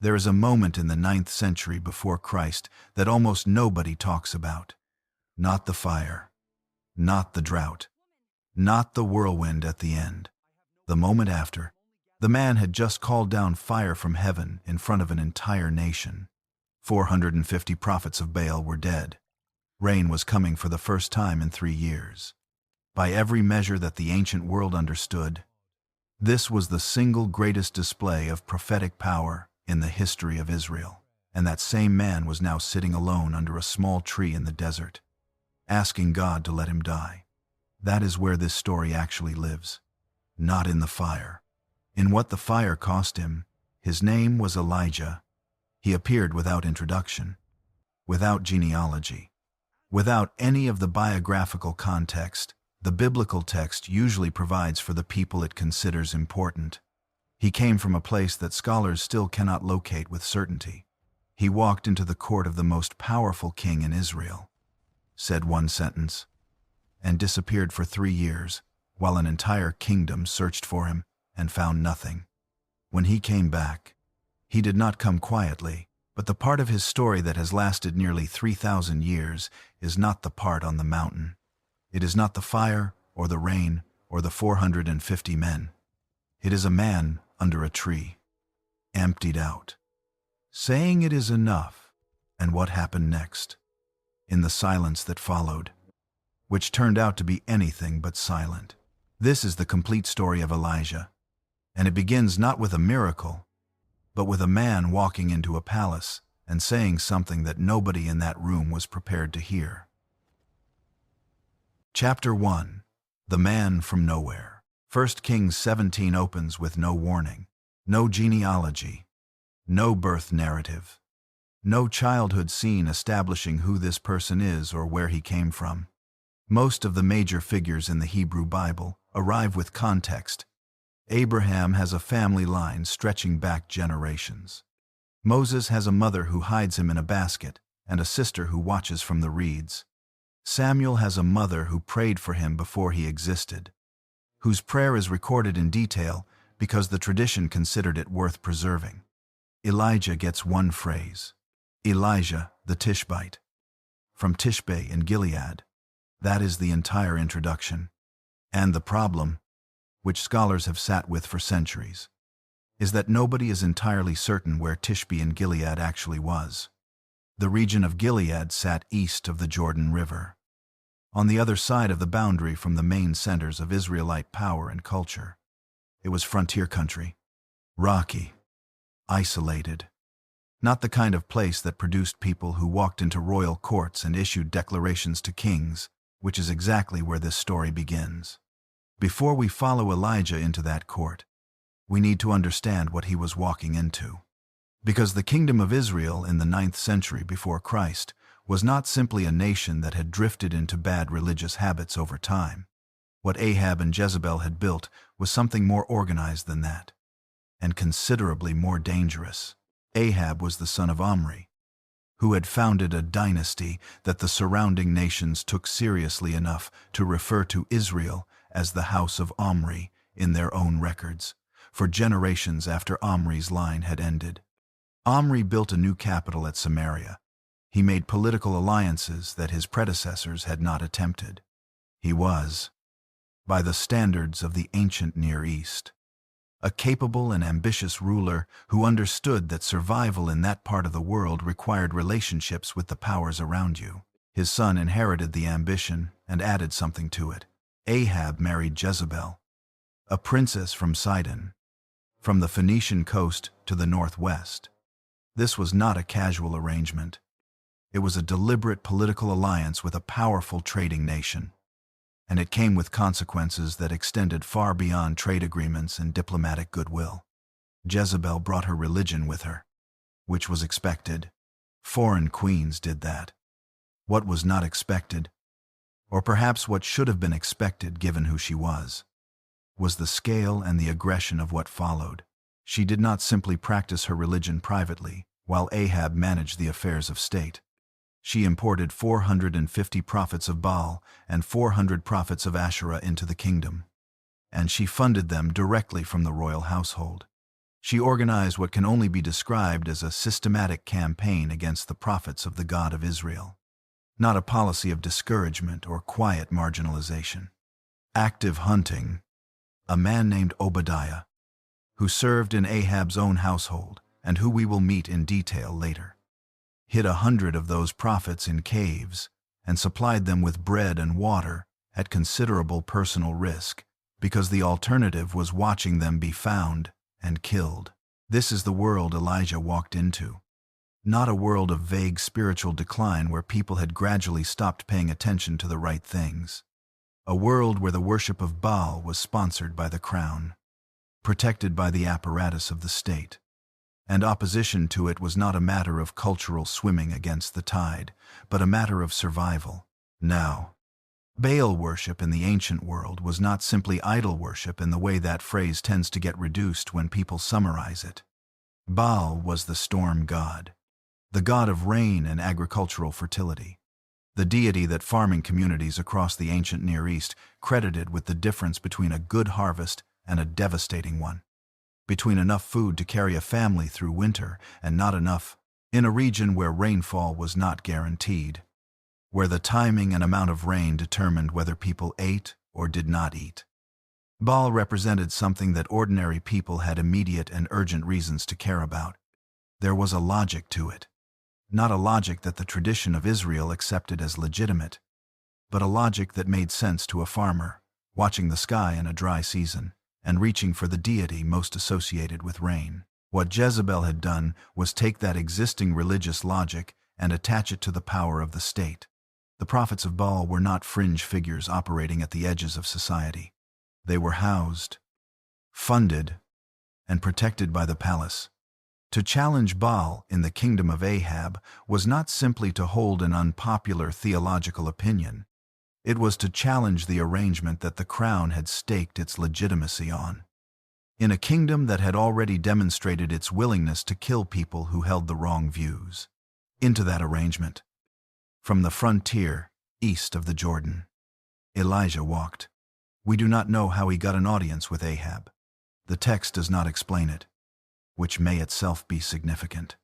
There is a moment in the 9th century before Christ that almost nobody talks about. Not the fire, not the drought, not the whirlwind at the end. The moment after, the man had just called down fire from heaven in front of an entire nation. 450 prophets of Baal were dead. Rain was coming for the first time in 3 years. By every measure that the ancient world understood, this was the single greatest display of prophetic power in the history of Israel. And that same man was now sitting alone under a small tree in the desert, asking God to let him die. That is where this story actually lives, not in the fire. In what the fire cost him. His name was Elijah. He appeared without introduction, without genealogy, without any of the biographical context the biblical text usually provides for the people it considers important. He came from a place that scholars still cannot locate with certainty. He walked into the court of the most powerful king in Israel, said one sentence, and disappeared for 3 years, while an entire kingdom searched for him and found nothing. When he came back, he did not come quietly, but the part of his story that has lasted nearly 3,000 years is not the part on the mountain. It is not the fire or the rain or the 450 men. It is a man under a tree, emptied out, saying it is enough. And what happened next? In the silence that followed, which turned out to be anything but silent. This is the complete story of Elijah, and it begins not with a miracle, but with a man walking into a palace and saying something that nobody in that room was prepared to hear. Chapter 1. The Man from Nowhere. 1 Kings 17 opens with no warning, no genealogy, no birth narrative, no childhood scene establishing who this person is or where he came from. Most of the major figures in the Hebrew Bible arrive with context. Abraham has a family line stretching back generations. Moses has a mother who hides him in a basket and a sister who watches from the reeds. Samuel has a mother who prayed for him before he existed, whose prayer is recorded in detail because the tradition considered it worth preserving. Elijah gets one phrase, Elijah the Tishbite, from Tishbe in Gilead. That is the entire introduction. And the problem, which scholars have sat with for centuries, is that nobody is entirely certain where Tishbe in Gilead actually was. The region of Gilead sat east of the Jordan River, on the other side of the boundary from the main centers of Israelite power and culture. It was frontier country, rocky, isolated, not the kind of place that produced people who walked into royal courts and issued declarations to kings, which is exactly where this story begins. Before we follow Elijah into that court, we need to understand what he was walking into. Because the kingdom of Israel in the 9th century before Christ was not simply a nation that had drifted into bad religious habits over time. What Ahab and Jezebel had built was something more organized than that, and considerably more dangerous. Ahab was the son of Omri, who had founded a dynasty that the surrounding nations took seriously enough to refer to Israel as the house of Omri in their own records, for generations after Omri's line had ended. Omri built a new capital at Samaria. He made political alliances that his predecessors had not attempted. He was, by the standards of the ancient Near East, a capable and ambitious ruler who understood that survival in that part of the world required relationships with the powers around you. His son inherited the ambition and added something to it. Ahab married Jezebel, a princess from Sidon, from the Phoenician coast to the northwest. This was not a casual arrangement. It was a deliberate political alliance with a powerful trading nation, and it came with consequences that extended far beyond trade agreements and diplomatic goodwill. Jezebel brought her religion with her, which was expected. Foreign queens did that. What was not expected, or perhaps what should have been expected given who she was the scale and the aggression of what followed. She did not simply practice her religion privately, while Ahab managed the affairs of state. She imported 450 prophets of Baal and 400 prophets of Asherah into the kingdom, and she funded them directly from the royal household. She organized what can only be described as a systematic campaign against the prophets of the God of Israel. Not a policy of discouragement or quiet marginalization. Active hunting. A man named Obadiah, who served in Ahab's own household and who we will meet in detail later, hid 100 of those prophets in caves and supplied them with bread and water at considerable personal risk, because the alternative was watching them be found and killed. This is the world Elijah walked into. Not a world of vague spiritual decline where people had gradually stopped paying attention to the right things. A world where the worship of Baal was sponsored by the crown, protected by the apparatus of the state, and opposition to it was not a matter of cultural swimming against the tide, but a matter of survival. Now, Baal worship in the ancient world was not simply idol worship in the way that phrase tends to get reduced when people summarize it. Baal was the storm god, the god of rain and agricultural fertility, the deity that farming communities across the ancient Near East credited with the difference between a good harvest and a devastating one, between enough food to carry a family through winter and not enough, in a region where rainfall was not guaranteed, where the timing and amount of rain determined whether people ate or did not eat. Baal represented something that ordinary people had immediate and urgent reasons to care about. There was a logic to it, not a logic that the tradition of Israel accepted as legitimate, but a logic that made sense to a farmer, watching the sky in a dry season and reaching for the deity most associated with rain. What Jezebel had done was take that existing religious logic and attach it to the power of the state. The prophets of Baal were not fringe figures operating at the edges of society. They were housed, funded, and protected by the palace. To challenge Baal in the kingdom of Ahab was not simply to hold an unpopular theological opinion. It was to challenge the arrangement that the crown had staked its legitimacy on. In a kingdom that had already demonstrated its willingness to kill people who held the wrong views. Into that arrangement, from the frontier east of the Jordan, Elijah walked. We do not know how he got an audience with Ahab. The text does not explain it, which may itself be significant.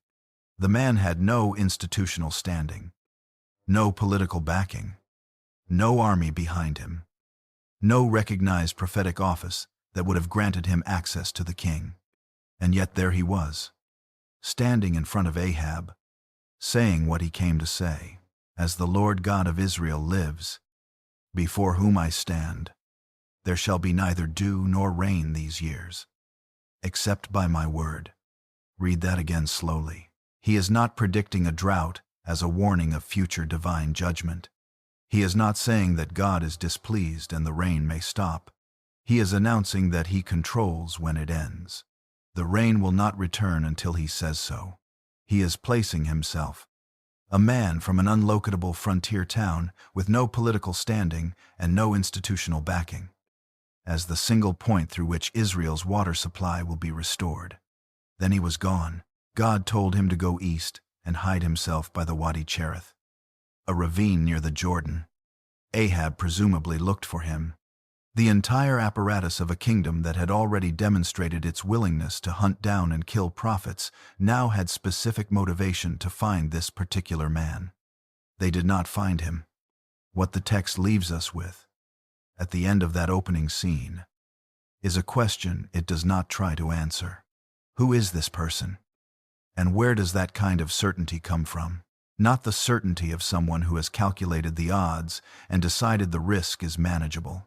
The man had no institutional standing, no political backing, no army behind him, no recognized prophetic office that would have granted him access to the king. And yet there he was, standing in front of Ahab, saying what he came to say. As the Lord God of Israel lives, before whom I stand, there shall be neither dew nor rain these years, except by my word. Read that again slowly. He is not predicting a drought as a warning of future divine judgment. He is not saying that God is displeased and the rain may stop. He is announcing that he controls when it ends. The rain will not return until he says so. He is placing himself, a man from an unlocatable frontier town with no political standing and no institutional backing, as the single point through which Israel's water supply will be restored. Then he was gone. God told him to go east and hide himself by the Wadi Cherith, a ravine near the Jordan. Ahab presumably looked for him. The entire apparatus of a kingdom that had already demonstrated its willingness to hunt down and kill prophets now had specific motivation to find this particular man. They did not find him. What the text leaves us with, at the end of that opening scene, is a question it does not try to answer. Who is this person? And where does that kind of certainty come from? Not the certainty of someone who has calculated the odds and decided the risk is manageable.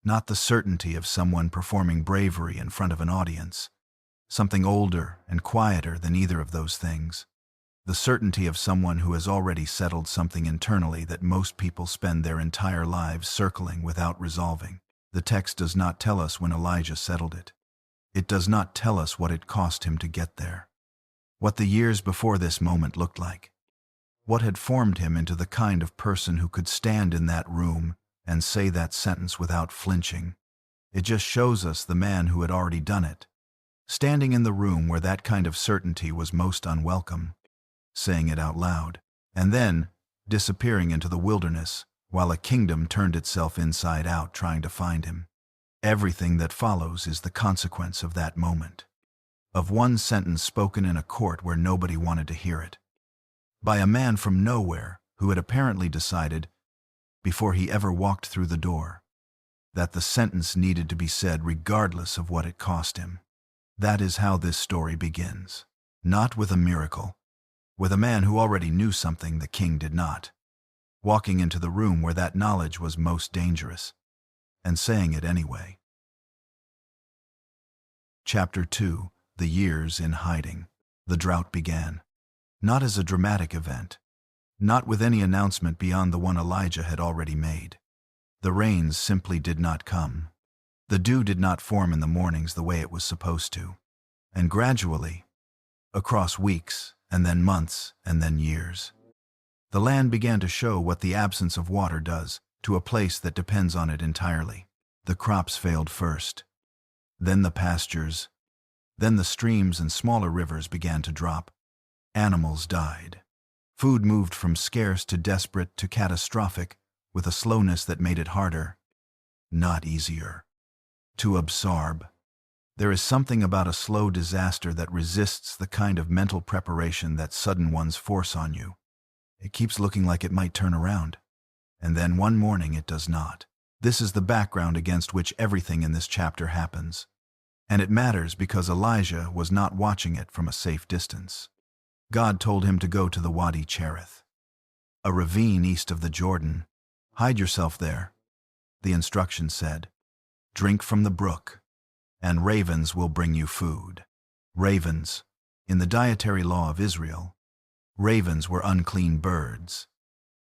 Not the certainty of someone performing bravery in front of an audience. Something older and quieter than either of those things. The certainty of someone who has already settled something internally that most people spend their entire lives circling without resolving. The text does not tell us when Elijah settled it. It does not tell us what it cost him to get there. What the years before this moment looked like. What had formed him into the kind of person who could stand in that room and say that sentence without flinching. It just shows us the man who had already done it, standing in the room where that kind of certainty was most unwelcome, saying it out loud, and then disappearing into the wilderness while a kingdom turned itself inside out trying to find him. Everything that follows is the consequence of that moment. of one sentence spoken in a court where nobody wanted to hear it, by a man from nowhere who had apparently decided, before he ever walked through the door, that the sentence needed to be said regardless of what it cost him. That is how this story begins. Not with a miracle, with a man who already knew something the king did not, walking into the room where that knowledge was most dangerous, and saying it anyway. Chapter 2. The Years in Hiding. The drought began. Not as a dramatic event, not with any announcement beyond the one Elijah had already made. The rains simply did not come. The dew did not form in the mornings the way it was supposed to. And gradually, across weeks, and then months, and then years, the land began to show what the absence of water does to a place that depends on it entirely. The crops failed first, then the pastures, then the streams and smaller rivers began to drop. Animals died. Food moved from scarce to desperate to catastrophic with a slowness that made it harder, not easier, to absorb. There is something about a slow disaster that resists the kind of mental preparation that sudden ones force on you. It keeps looking like it might turn around, and then one morning it does not. This is the background against which everything in this chapter happens. And it matters because Elijah was not watching it from a safe distance. God told him to go to the Wadi Cherith, a ravine east of the Jordan. Hide yourself there, the instruction said. Drink from the brook, and ravens will bring you food. Ravens, in the dietary law of Israel, ravens were unclean birds.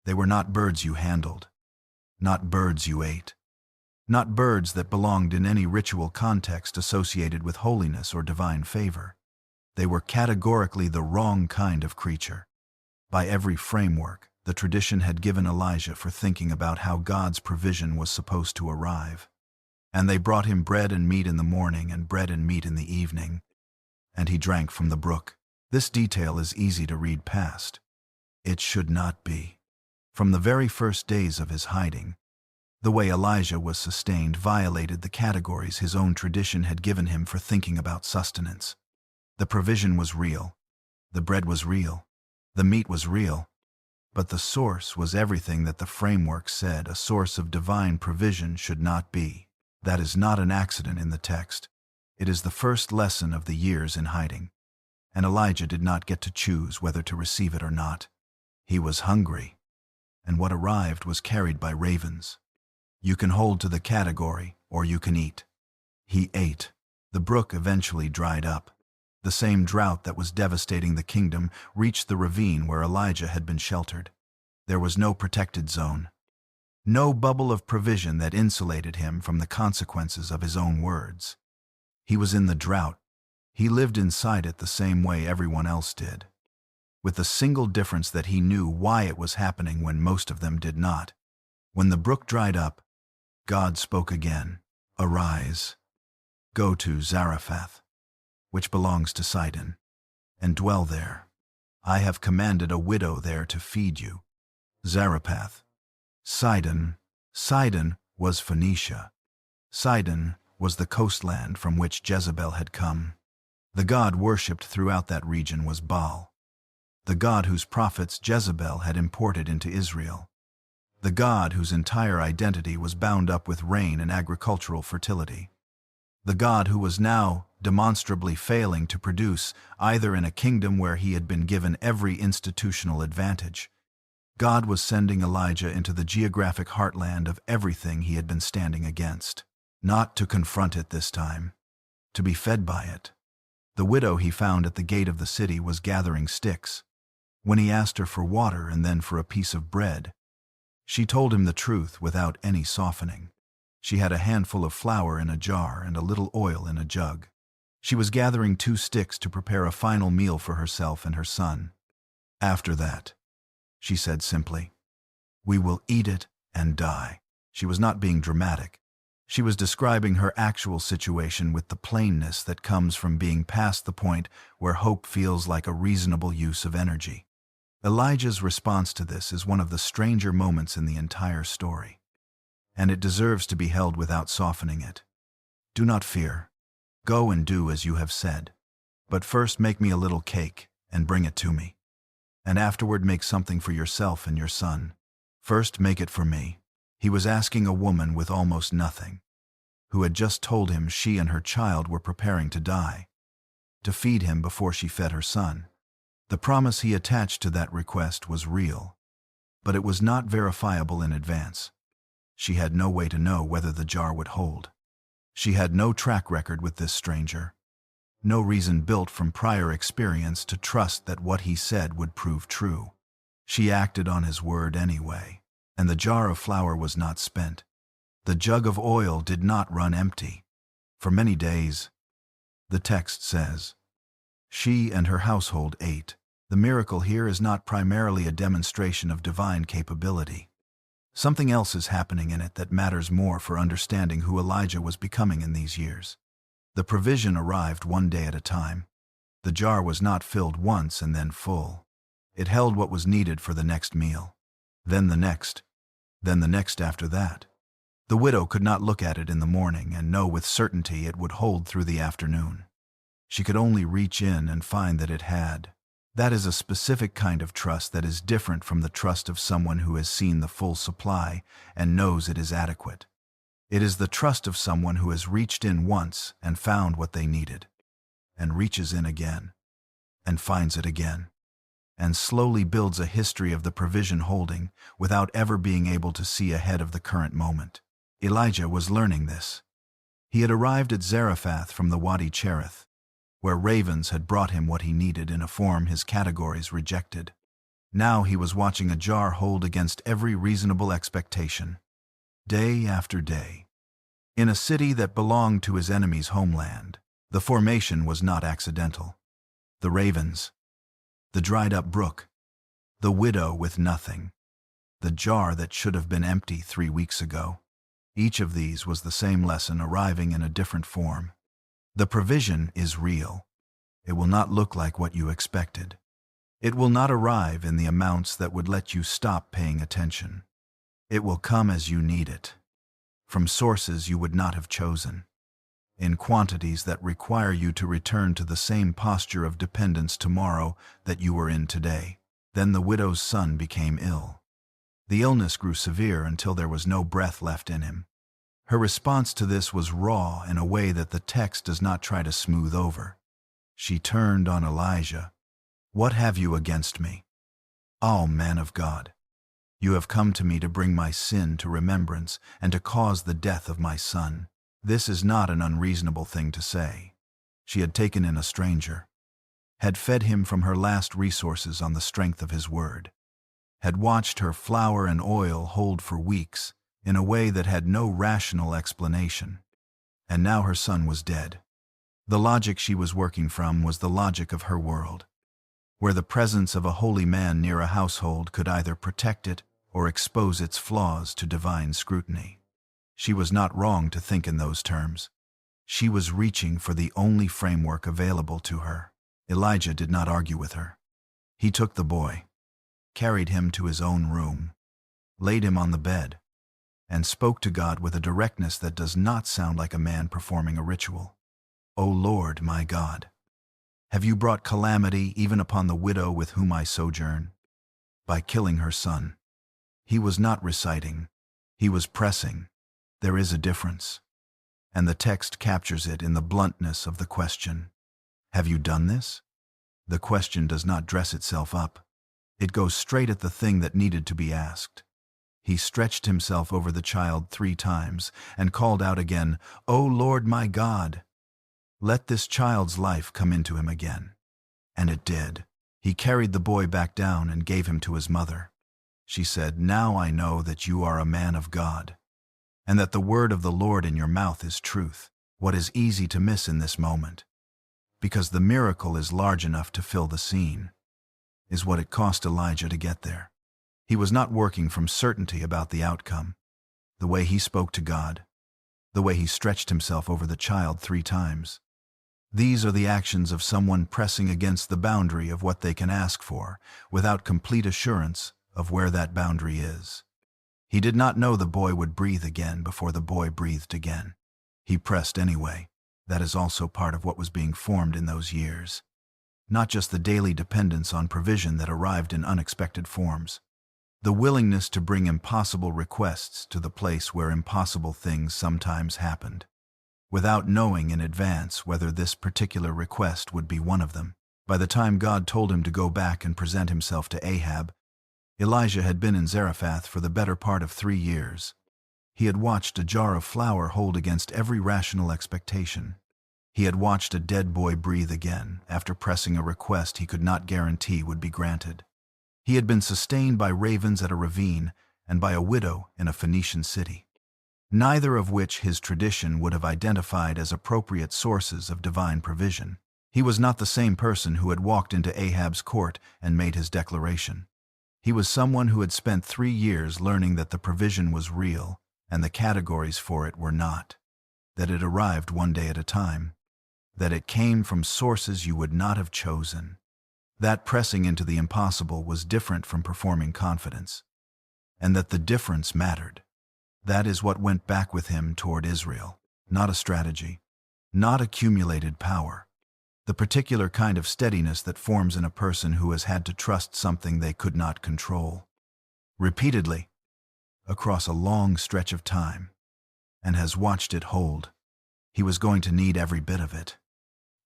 They were not birds you handled, not birds you ate, not birds that belonged in any ritual context associated with holiness or divine favor. They were categorically the wrong kind of creature. By every framework the tradition had given Elijah for thinking about how God's provision was supposed to arrive. And they brought him bread and meat in the morning and bread and meat in the evening, and he drank from the brook. This detail is easy to read past. It should not be. From the very first days of his hiding, the way Elijah was sustained violated the categories his own tradition had given him for thinking about sustenance. The provision was real, the bread was real, the meat was real, but the source was everything that the framework said a source of divine provision should not be. That is not an accident in the text. It is the first lesson of the years in hiding. And Elijah did not get to choose whether to receive it or not. He was hungry, and what arrived was carried by ravens. You can hold to the category, or you can eat. He ate. The brook eventually dried up. The same drought that was devastating the kingdom reached the ravine where Elijah had been sheltered. There was no protected zone, no bubble of provision that insulated him from the consequences of his own words. He was in the drought. He lived inside it the same way everyone else did, with the single difference that he knew why it was happening when most of them did not. When the brook dried up, God spoke again. Arise, go to Zarephath, which belongs to Sidon, and dwell there. I have commanded a widow there to feed you. Zarephath. Sidon was Phoenicia. Sidon was the coastland from which Jezebel had come. The god worshipped throughout that region was Baal, the god whose prophets Jezebel had imported into Israel, the god whose entire identity was bound up with rain and agricultural fertility, the god who was now demonstrably failing to produce either in a kingdom where he had been given every institutional advantage. God was sending Elijah into the geographic heartland of everything he had been standing against, not to confront it this time, to be fed by it. The widow he found at the gate of the city was gathering sticks. When he asked her for water and then for a piece of bread, she told him the truth without any softening. She had a handful of flour in a jar and a little oil in a jug. She was gathering 2 sticks to prepare a final meal for herself and her son. After that, she said simply, we will eat it and die. She was not being dramatic. She was describing her actual situation with the plainness that comes from being past the point where hope feels like a reasonable use of energy. Elijah's response to this is one of the stranger moments in the entire story, and it deserves to be held without softening it. Do not fear. Go and do as you have said. But first make me a little cake, and bring it to me. And afterward make something for yourself and your son. First make it for me." He was asking a woman with almost nothing, who had just told him she and her child were preparing to die, to feed him before she fed her son. The promise he attached to that request was real, but it was not verifiable in advance. She had no way to know whether the jar would hold. She had no track record with this stranger, no reason built from prior experience to trust that what he said would prove true. She acted on his word anyway, and the jar of flour was not spent. The jug of oil did not run empty. For many days, the text says, she and her household ate. The miracle here is not primarily a demonstration of divine capability. Something else is happening in it that matters more for understanding who Elijah was becoming in these years. The provision arrived one day at a time. The jar was not filled once and then full. It held what was needed for the next meal, then the next after that. The widow could not look at it in the morning and know with certainty it would hold through the afternoon. She could only reach in and find that it had. That is a specific kind of trust that is different from the trust of someone who has seen the full supply and knows it is adequate. It is the trust of someone who has reached in once and found what they needed, and reaches in again, and finds it again, and slowly builds a history of the provision holding without ever being able to see ahead of the current moment. Elijah was learning this. He had arrived at Zarephath from the Wadi Cherith, where ravens had brought him what he needed in a form his categories rejected. Now he was watching a jar hold against every reasonable expectation, day after day. In a city that belonged to his enemy's homeland, the formation was not accidental. The ravens, the dried-up brook, the widow with nothing, the jar that should have been empty 3 weeks ago. Each of these was the same lesson arriving in a different form. The provision is real. It will not look like what you expected. It will not arrive in the amounts that would let you stop paying attention. It will come as you need it, from sources you would not have chosen, in quantities that require you to return to the same posture of dependence tomorrow that you were in today. Then the widow's son became ill. The illness grew severe until there was no breath left in him. Her response to this was raw in a way that the text does not try to smooth over. She turned on Elijah. "What have you against me? O man of God, you have come to me to bring my sin to remembrance and to cause the death of my son." This is not an unreasonable thing to say. She had taken in a stranger, had fed him from her last resources on the strength of his word, had watched her flour and oil hold for weeks in a way that had no rational explanation. And now her son was dead. The logic she was working from was the logic of her world, where the presence of a holy man near a household could either protect it or expose its flaws to divine scrutiny. She was not wrong to think in those terms. She was reaching for the only framework available to her. Elijah did not argue with her. He took the boy, carried him to his own room, laid him on the bed, and spoke to God with a directness that does not sound like a man performing a ritual. "O Lord, my God, have you brought calamity even upon the widow with whom I sojourn, by killing her son?" He was not reciting. He was pressing. There is a difference, and the text captures it in the bluntness of the question. Have you done this? The question does not dress itself up. It goes straight at the thing that needed to be asked. He stretched himself over the child 3 times and called out again, "O Lord my God, let this child's life come into him again." And it did. He carried the boy back down and gave him to his mother. She said, "Now I know that you are a man of God, and that the word of the Lord in your mouth is truth." What is easy to miss in this moment, because the miracle is large enough to fill the scene, is what it cost Elijah to get there. He was not working from certainty about the outcome. The way he spoke to God, the way he stretched himself over the child 3 times. These are the actions of someone pressing against the boundary of what they can ask for, without complete assurance of where that boundary is. He did not know the boy would breathe again before the boy breathed again. He pressed anyway. That is also part of what was being formed in those years. Not just the daily dependence on provision that arrived in unexpected forms. The willingness to bring impossible requests to the place where impossible things sometimes happened, without knowing in advance whether this particular request would be one of them. By the time God told him to go back and present himself to Ahab, Elijah had been in Zarephath for the better part of 3 years. He had watched a jar of flour hold against every rational expectation. He had watched a dead boy breathe again after pressing a request he could not guarantee would be granted. He had been sustained by ravens at a ravine and by a widow in a Phoenician city, neither of which his tradition would have identified as appropriate sources of divine provision. He was not the same person who had walked into Ahab's court and made his declaration. He was someone who had spent 3 years learning that the provision was real and the categories for it were not, that it arrived one day at a time, that it came from sources you would not have chosen. That pressing into the impossible was different from performing confidence, and that the difference mattered. That is what went back with him toward Israel. Not a strategy, not accumulated power. The particular kind of steadiness that forms in a person who has had to trust something they could not control, repeatedly, across a long stretch of time, and has watched it hold. He was going to need every bit of it.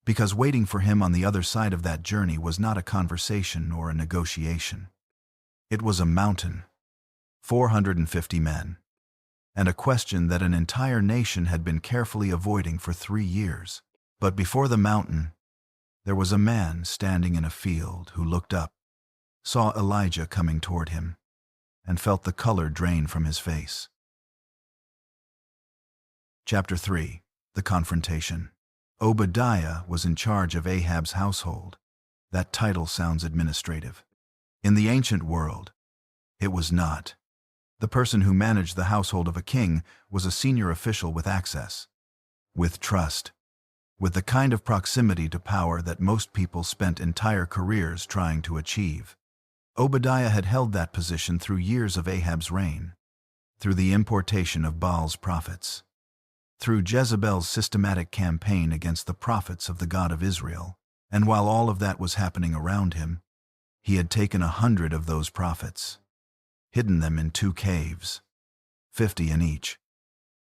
Because waiting for him on the other side of that journey was not a conversation or a negotiation. It was a mountain, 450 men, and a question that an entire nation had been carefully avoiding for 3 years. But before the mountain, there was a man standing in a field who looked up, saw Elijah coming toward him, and felt the color drain from his face. Chapter 3. The Confrontation. Obadiah was in charge of Ahab's household. That title sounds administrative. In the ancient world, it was not. The person who managed the household of a king was a senior official with access, with trust, with the kind of proximity to power that most people spent entire careers trying to achieve. Obadiah had held that position through years of Ahab's reign, through the importation of Baal's prophets, through Jezebel's systematic campaign against the prophets of the God of Israel. And while all of that was happening around him, he had taken 100 of those prophets, hidden them in 2 caves, 50 in each,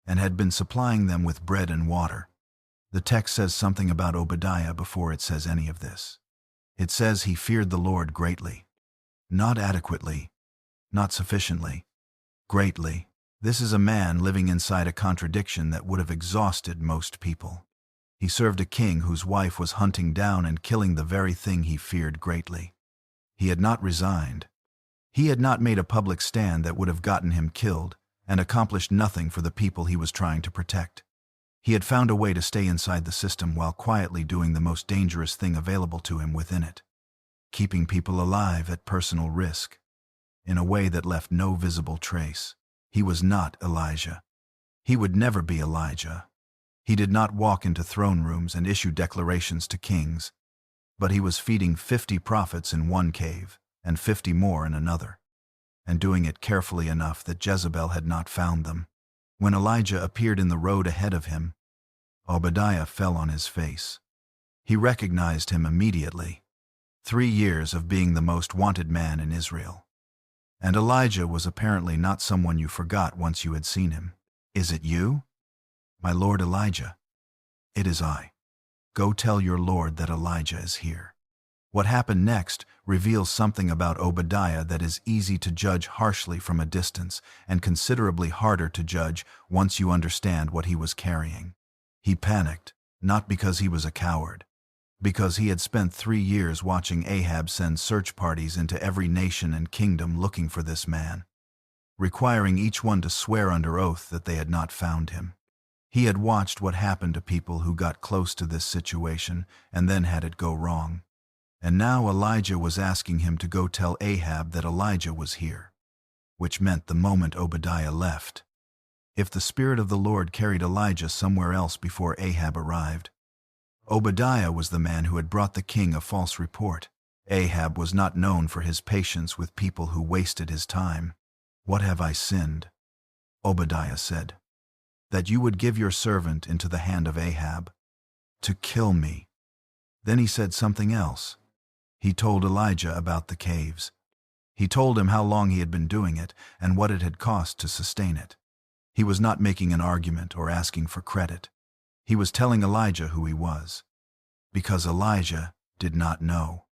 and had been supplying them with bread and water. The text says something about Obadiah before it says any of this. It says he feared the Lord greatly. Not adequately, not sufficiently, greatly. This is a man living inside a contradiction that would have exhausted most people. He served a king whose wife was hunting down and killing the very thing he feared greatly. He had not resigned. He had not made a public stand that would have gotten him killed and accomplished nothing for the people he was trying to protect. He had found a way to stay inside the system while quietly doing the most dangerous thing available to him within it, keeping people alive at personal risk, in a way that left no visible trace. He was not Elijah. He would never be Elijah. He did not walk into throne rooms and issue declarations to kings, but he was feeding 50 prophets in one cave and 50 more in another, and doing it carefully enough that Jezebel had not found them. When Elijah appeared in the road ahead of him, Obadiah fell on his face. He recognized him immediately. 3 years of being the most wanted man in Israel. And Elijah was apparently not someone you forgot once you had seen him. "Is it you, my lord Elijah?" "It is I. Go tell your lord that Elijah is here." What happened next reveals something about Obadiah that is easy to judge harshly from a distance and considerably harder to judge once you understand what he was carrying. He panicked, not because he was a coward, because he had spent 3 years watching Ahab send search parties into every nation and kingdom looking for this man, requiring each one to swear under oath that they had not found him. He had watched what happened to people who got close to this situation and then had it go wrong. And now Elijah was asking him to go tell Ahab that Elijah was here, which meant the moment Obadiah left, if the Spirit of the Lord carried Elijah somewhere else before Ahab arrived, Obadiah was the man who had brought the king a false report. Ahab was not known for his patience with people who wasted his time. "What have I sinned?" Obadiah said. "That you would give your servant into the hand of Ahab, to kill me." Then he said something else. He told Elijah about the caves. He told him how long he had been doing it and what it had cost to sustain it. He was not making an argument or asking for credit. He was telling Elijah who he was. Because Elijah did not know.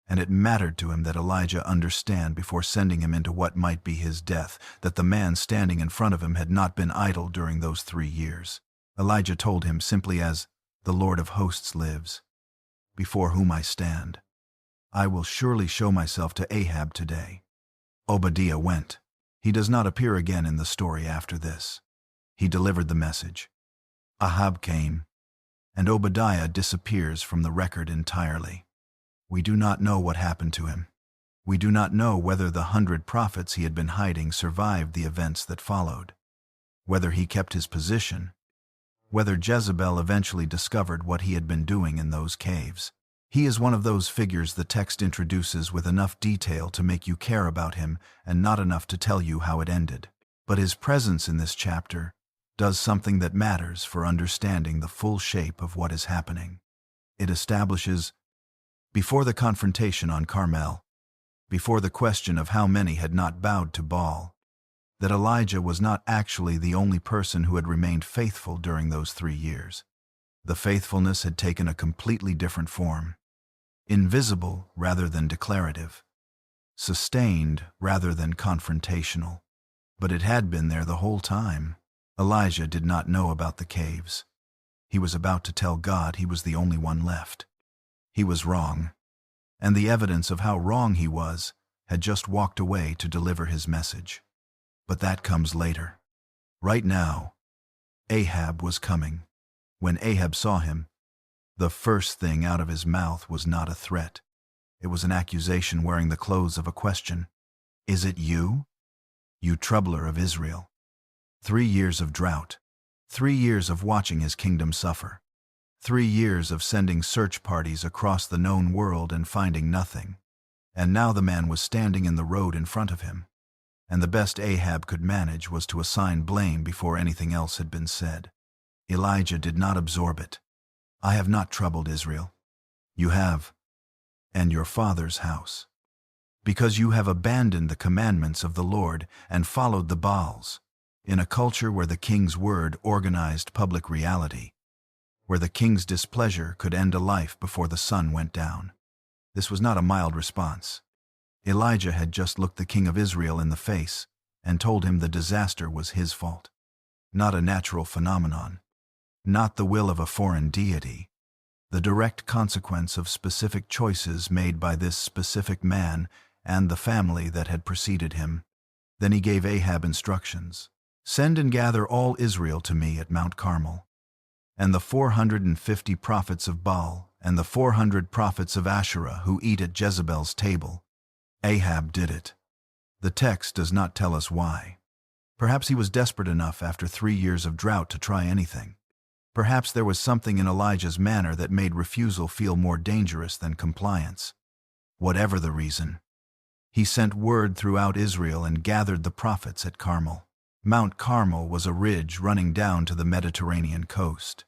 And it mattered to him that Elijah understand before sending him into what might be his death, that the man standing in front of him had not been idle during those 3 years. Elijah told him simply as, "The Lord of hosts lives, before whom I stand. I will surely show myself to Ahab today." Obadiah went. He does not appear again in the story after this. He delivered the message. Ahab came, and Obadiah disappears from the record entirely. We do not know what happened to him. We do not know whether the 100 prophets he had been hiding survived the events that followed, whether he kept his position, whether Jezebel eventually discovered what he had been doing in those caves. He is one of those figures the text introduces with enough detail to make you care about him and not enough to tell you how it ended. But his presence in this chapter does something that matters for understanding the full shape of what is happening. It establishes, before the confrontation on Carmel, before the question of how many had not bowed to Baal, that Elijah was not actually the only person who had remained faithful during those 3 years. The faithfulness had taken a completely different form. Invisible rather than declarative. Sustained rather than confrontational. But it had been there the whole time. Elijah did not know about the caves. He was about to tell God he was the only one left. He was wrong. And the evidence of how wrong he was had just walked away to deliver his message. But that comes later. Right now, Ahab was coming. When Ahab saw him, the first thing out of his mouth was not a threat. It was an accusation wearing the clothes of a question. "Is it you? You troubler of Israel." 3 years of drought. 3 years of watching his kingdom suffer. 3 years of sending search parties across the known world and finding nothing. And now the man was standing in the road in front of him. And the best Ahab could manage was to assign blame before anything else had been said. Elijah did not absorb it. "I have not troubled Israel. You have, and your father's house. Because you have abandoned the commandments of the Lord and followed the Baals." In a culture where the king's word organized public reality, where the king's displeasure could end a life before the sun went down. This was not a mild response. Elijah had just looked the king of Israel in the face and told him the disaster was his fault. Not a natural phenomenon. Not the will of a foreign deity. The direct consequence of specific choices made by this specific man and the family that had preceded him. Then he gave Ahab instructions. "Send and gather all Israel to me at Mount Carmel. And the 450 prophets of Baal and the 400 prophets of Asherah who eat at Jezebel's table." Ahab did it. The text does not tell us why. Perhaps he was desperate enough after 3 years of drought to try anything. Perhaps there was something in Elijah's manner that made refusal feel more dangerous than compliance. Whatever the reason, he sent word throughout Israel and gathered the prophets at Carmel. Mount Carmel was a ridge running down to the Mediterranean coast,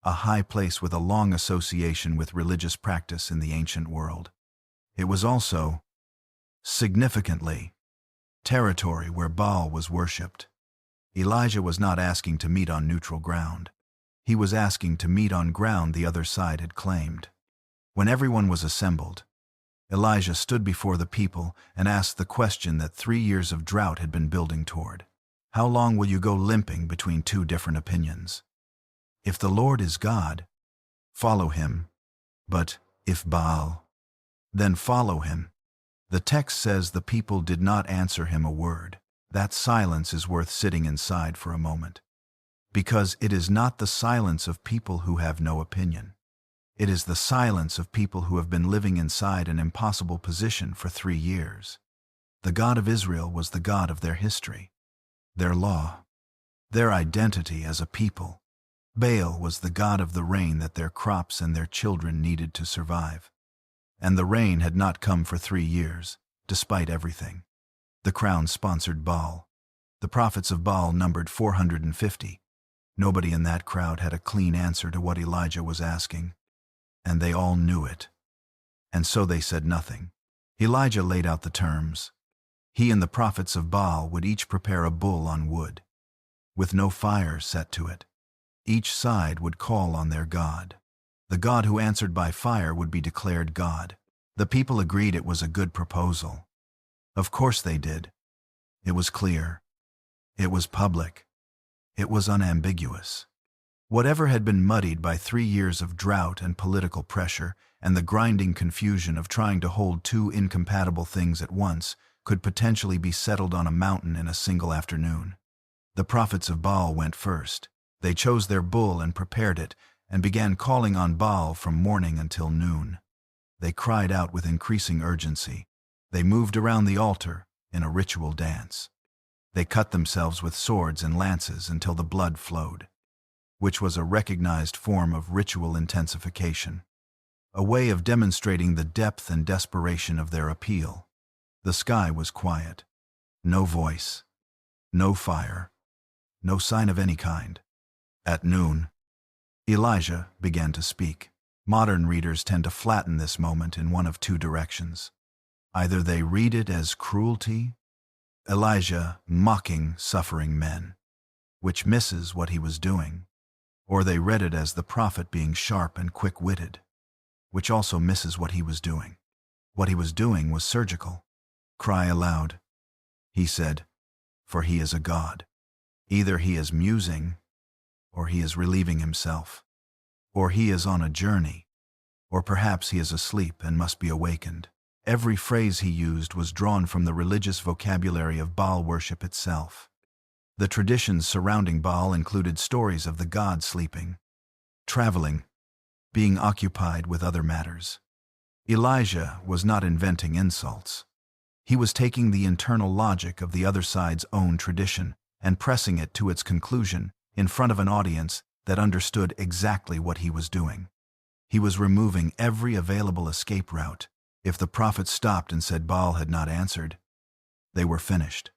a high place with a long association with religious practice in the ancient world. It was also, significantly, territory where Baal was worshipped. Elijah was not asking to meet on neutral ground. He was asking to meet on ground the other side had claimed. When everyone was assembled, Elijah stood before the people and asked the question that 3 years of drought had been building toward. How long will you go limping between 2 different opinions? If the Lord is God, follow him. But if Baal, then follow him. The text says the people did not answer him a word. That silence is worth sitting inside for a moment. Because it is not the silence of people who have no opinion. It is the silence of people who have been living inside an impossible position for 3 years. The God of Israel was the God of their history, their law, their identity as a people. Baal was the god of the rain that their crops and their children needed to survive. And the rain had not come for 3 years, despite everything. The crown sponsored Baal. The prophets of Baal numbered 450. Nobody in that crowd had a clean answer to what Elijah was asking, and they all knew it. And so they said nothing. Elijah laid out the terms. He and the prophets of Baal would each prepare a bull on wood, with no fire set to it. Each side would call on their god. The god who answered by fire would be declared God. The people agreed it was a good proposal. Of course they did. It was clear. It was public. It was unambiguous. Whatever had been muddied by 3 years of drought and political pressure and the grinding confusion of trying to hold two incompatible things at once could potentially be settled on a mountain in a single afternoon. The prophets of Baal went first. They chose their bull and prepared it and began calling on Baal from morning until noon. They cried out with increasing urgency. They moved around the altar in a ritual dance. They cut themselves with swords and lances until the blood flowed, which was a recognized form of ritual intensification, a way of demonstrating the depth and desperation of their appeal. The sky was quiet. No voice, no fire, no sign of any kind. At noon, Elijah began to speak. Modern readers tend to flatten this moment in one of two directions. Either they read it as cruelty, Elijah mocking suffering men, which misses what he was doing, or they read it as the prophet being sharp and quick-witted, which also misses what he was doing. What he was doing was surgical. Cry aloud, he said, for he is a god. Either he is musing, or he is relieving himself, or he is on a journey, or perhaps he is asleep and must be awakened. Every phrase he used was drawn from the religious vocabulary of Baal worship itself. The traditions surrounding Baal included stories of the god sleeping, traveling, being occupied with other matters. Elijah was not inventing insults. He was taking the internal logic of the other side's own tradition and pressing it to its conclusion in front of an audience that understood exactly what he was doing. He was removing every available escape route. If the prophet stopped and said Baal had not answered, they were finished.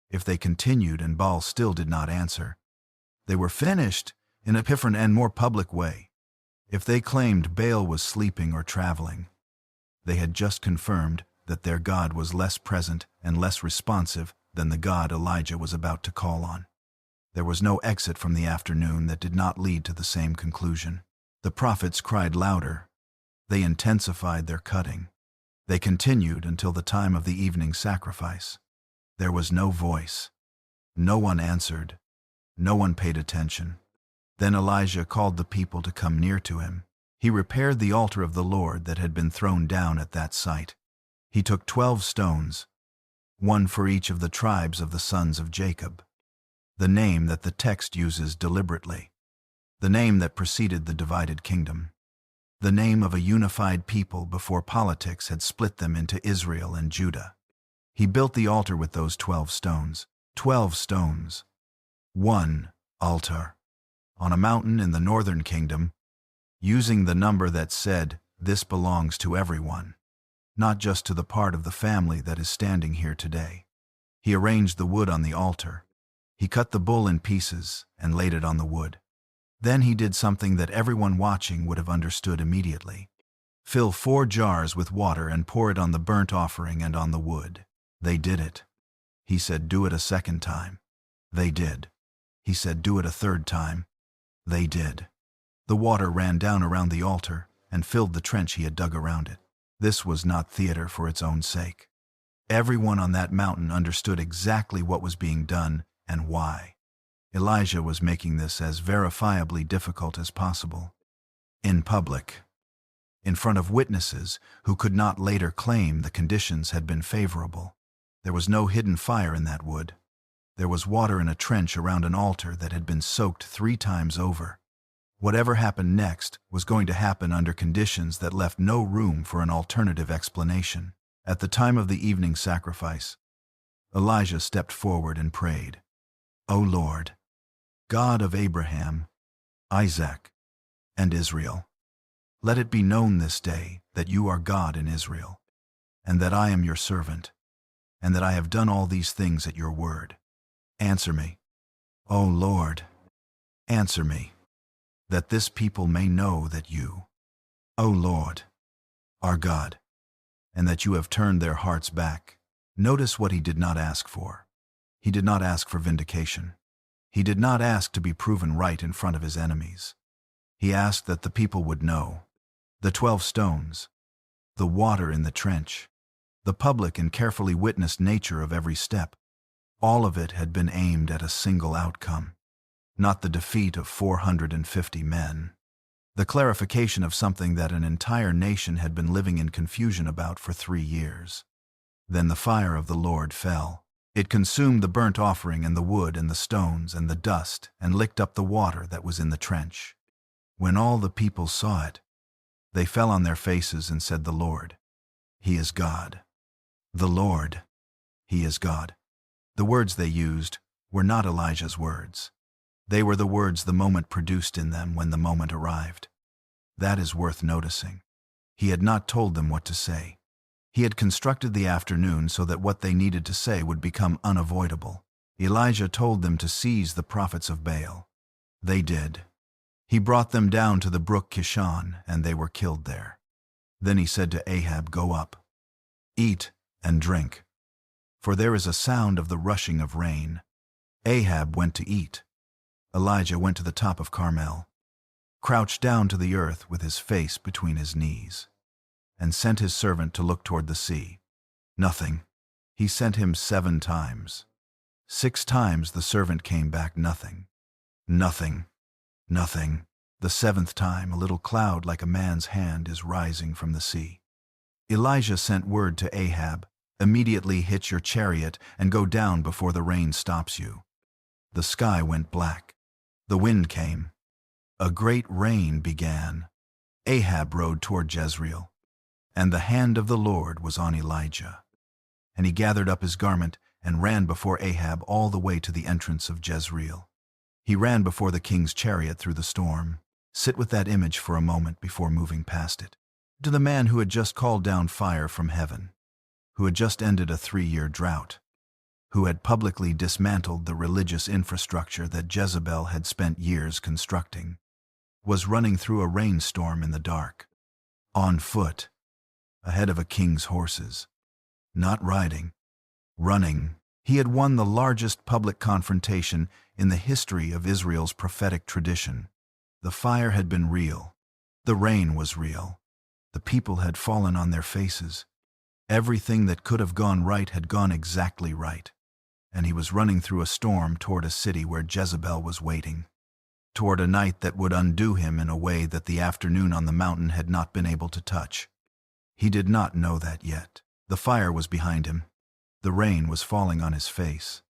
If they continued and Baal still did not answer, they were finished in a different and more public way. If they claimed Baal was sleeping or traveling, they had just confirmed that their God was less present and less responsive than the God Elijah was about to call on. There was no exit from the afternoon that did not lead to the same conclusion. The prophets cried louder. They intensified their cutting. They continued until the time of the evening sacrifice. There was no voice. No one answered. No one paid attention. Then Elijah called the people to come near to him. He repaired the altar of the Lord that had been thrown down at that site. He took 12 stones, one for each of the tribes of the sons of Jacob, the name that the text uses deliberately, the name that preceded the divided kingdom, the name of a unified people before politics had split them into Israel and Judah. He built the altar with those 12 stones. 12 stones. One altar. On a mountain in the northern kingdom, using the number that said, "This belongs to everyone," not just to the part of the family that is standing here today. He arranged the wood on the altar. He cut the bull in pieces and laid it on the wood. Then he did something that everyone watching would have understood immediately. Fill 4 jars with water and pour it on the burnt offering and on the wood. They did it. He said, "Do it a second time." They did. He said, "Do it a third time." They did. The water ran down around the altar and filled the trench he had dug around it. This was not theater for its own sake. Everyone on that mountain understood exactly what was being done and why. Elijah was making this as verifiably difficult as possible. In public, in front of witnesses who could not later claim the conditions had been favorable. There was no hidden fire in that wood. There was water in a trench around an altar that had been soaked 3 times over. Whatever happened next was going to happen under conditions that left no room for an alternative explanation. At the time of the evening sacrifice, Elijah stepped forward and prayed, "O Lord, God of Abraham, Isaac, and Israel, let it be known this day that you are God in Israel, and that I am your servant, and that I have done all these things at your word. Answer me, O Lord, Answer me, that this people may know that you, O Lord, are God, and that you have turned their hearts back. Notice what he did not ask for. He did not ask for vindication. He did not ask to be proven right in front of his enemies. He asked that the people would know. The 12 stones, the water in the trench, the public and carefully witnessed nature of every step, all of it had been aimed at a single outcome, not the defeat of 450 men. The clarification of something that an entire nation had been living in confusion about for 3 years. Then the fire of the Lord fell. It consumed the burnt offering and the wood and the stones and the dust and licked up the water that was in the trench. When all the people saw it, they fell on their faces and said, "The Lord, He is God. The Lord, He is God." The words they used were not Elijah's words. They were the words the moment produced in them when the moment arrived. That is worth noticing. He had not told them what to say. He had constructed the afternoon so that what they needed to say would become unavoidable. Elijah told them to seize the prophets of Baal. They did. He brought them down to the brook Kishon, and they were killed there. Then he said to Ahab, "Go up, eat and drink, for there is a sound of the rushing of rain." Ahab went to eat. Elijah went to the top of Carmel, crouched down to the earth with his face between his knees, and sent his servant to look toward the sea. Nothing. He sent him 7 times. 6 times the servant came back, nothing. Nothing. Nothing. The 7th time, a little cloud like a man's hand is rising from the sea. Elijah sent word to Ahab, "Immediately hitch your chariot and go down before the rain stops you." The sky went black. The wind came. A great rain began. Ahab rode toward Jezreel, and the hand of the Lord was on Elijah. And he gathered up his garment and ran before Ahab all the way to the entrance of Jezreel. He ran before the king's chariot through the storm. Sit with that image for a moment before moving past it. To the man who had just called down fire from heaven, who had just ended a 3-year drought, who had publicly dismantled the religious infrastructure that Jezebel had spent years constructing, was running through a rainstorm in the dark, on foot, ahead of a king's horses, not riding, running. He had won the largest public confrontation in the history of Israel's prophetic tradition. The fire had been real. The rain was real. The people had fallen on their faces. Everything that could have gone right had gone exactly right. And he was running through a storm toward a city where Jezebel was waiting, toward a night that would undo him in a way that the afternoon on the mountain had not been able to touch. He did not know that yet. The fire was behind him. The rain was falling on his face.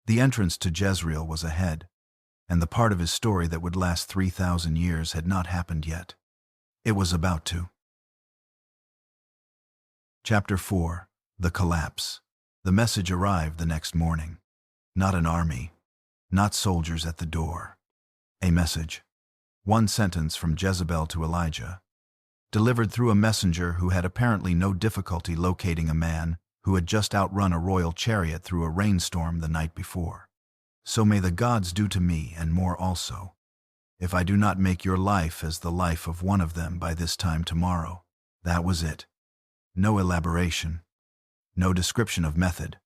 The entrance to Jezreel was ahead, and the part of his story that would last 3,000 years had not happened yet. It was about to. Chapter 4. The Collapse. The message arrived the next morning. Not an army, not soldiers at the door. A message. 1 sentence from Jezebel to Elijah, delivered through a messenger who had apparently no difficulty locating a man who had just outrun a royal chariot through a rainstorm the night before. "So may the gods do to me and more also, if I do not make your life as the life of one of them by this time tomorrow." That was it. No elaboration. No description of method.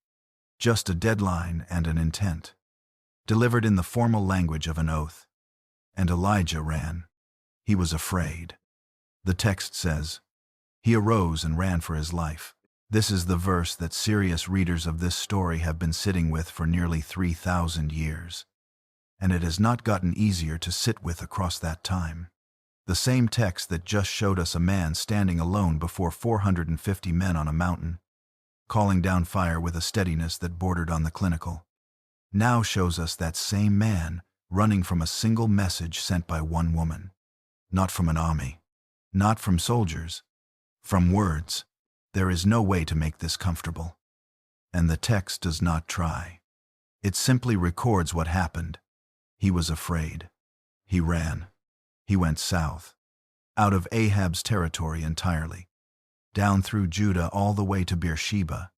Just a deadline and an intent, delivered in the formal language of an oath. And Elijah ran. He was afraid. The text says, "He arose and ran for his life." This is the verse that serious readers of this story have been sitting with for nearly 3,000 years. And it has not gotten easier to sit with across that time. The same text that just showed us a man standing alone before 450 men on a mountain, calling down fire with a steadiness that bordered on the clinical, now shows us that same man running from a single message sent by one woman. Not from an army, not from soldiers, from words. There is no way to make this comfortable. And the text does not try. It simply records what happened. He was afraid. He ran. He went south, out of Ahab's territory entirely, down through Judah all the way to Beersheba.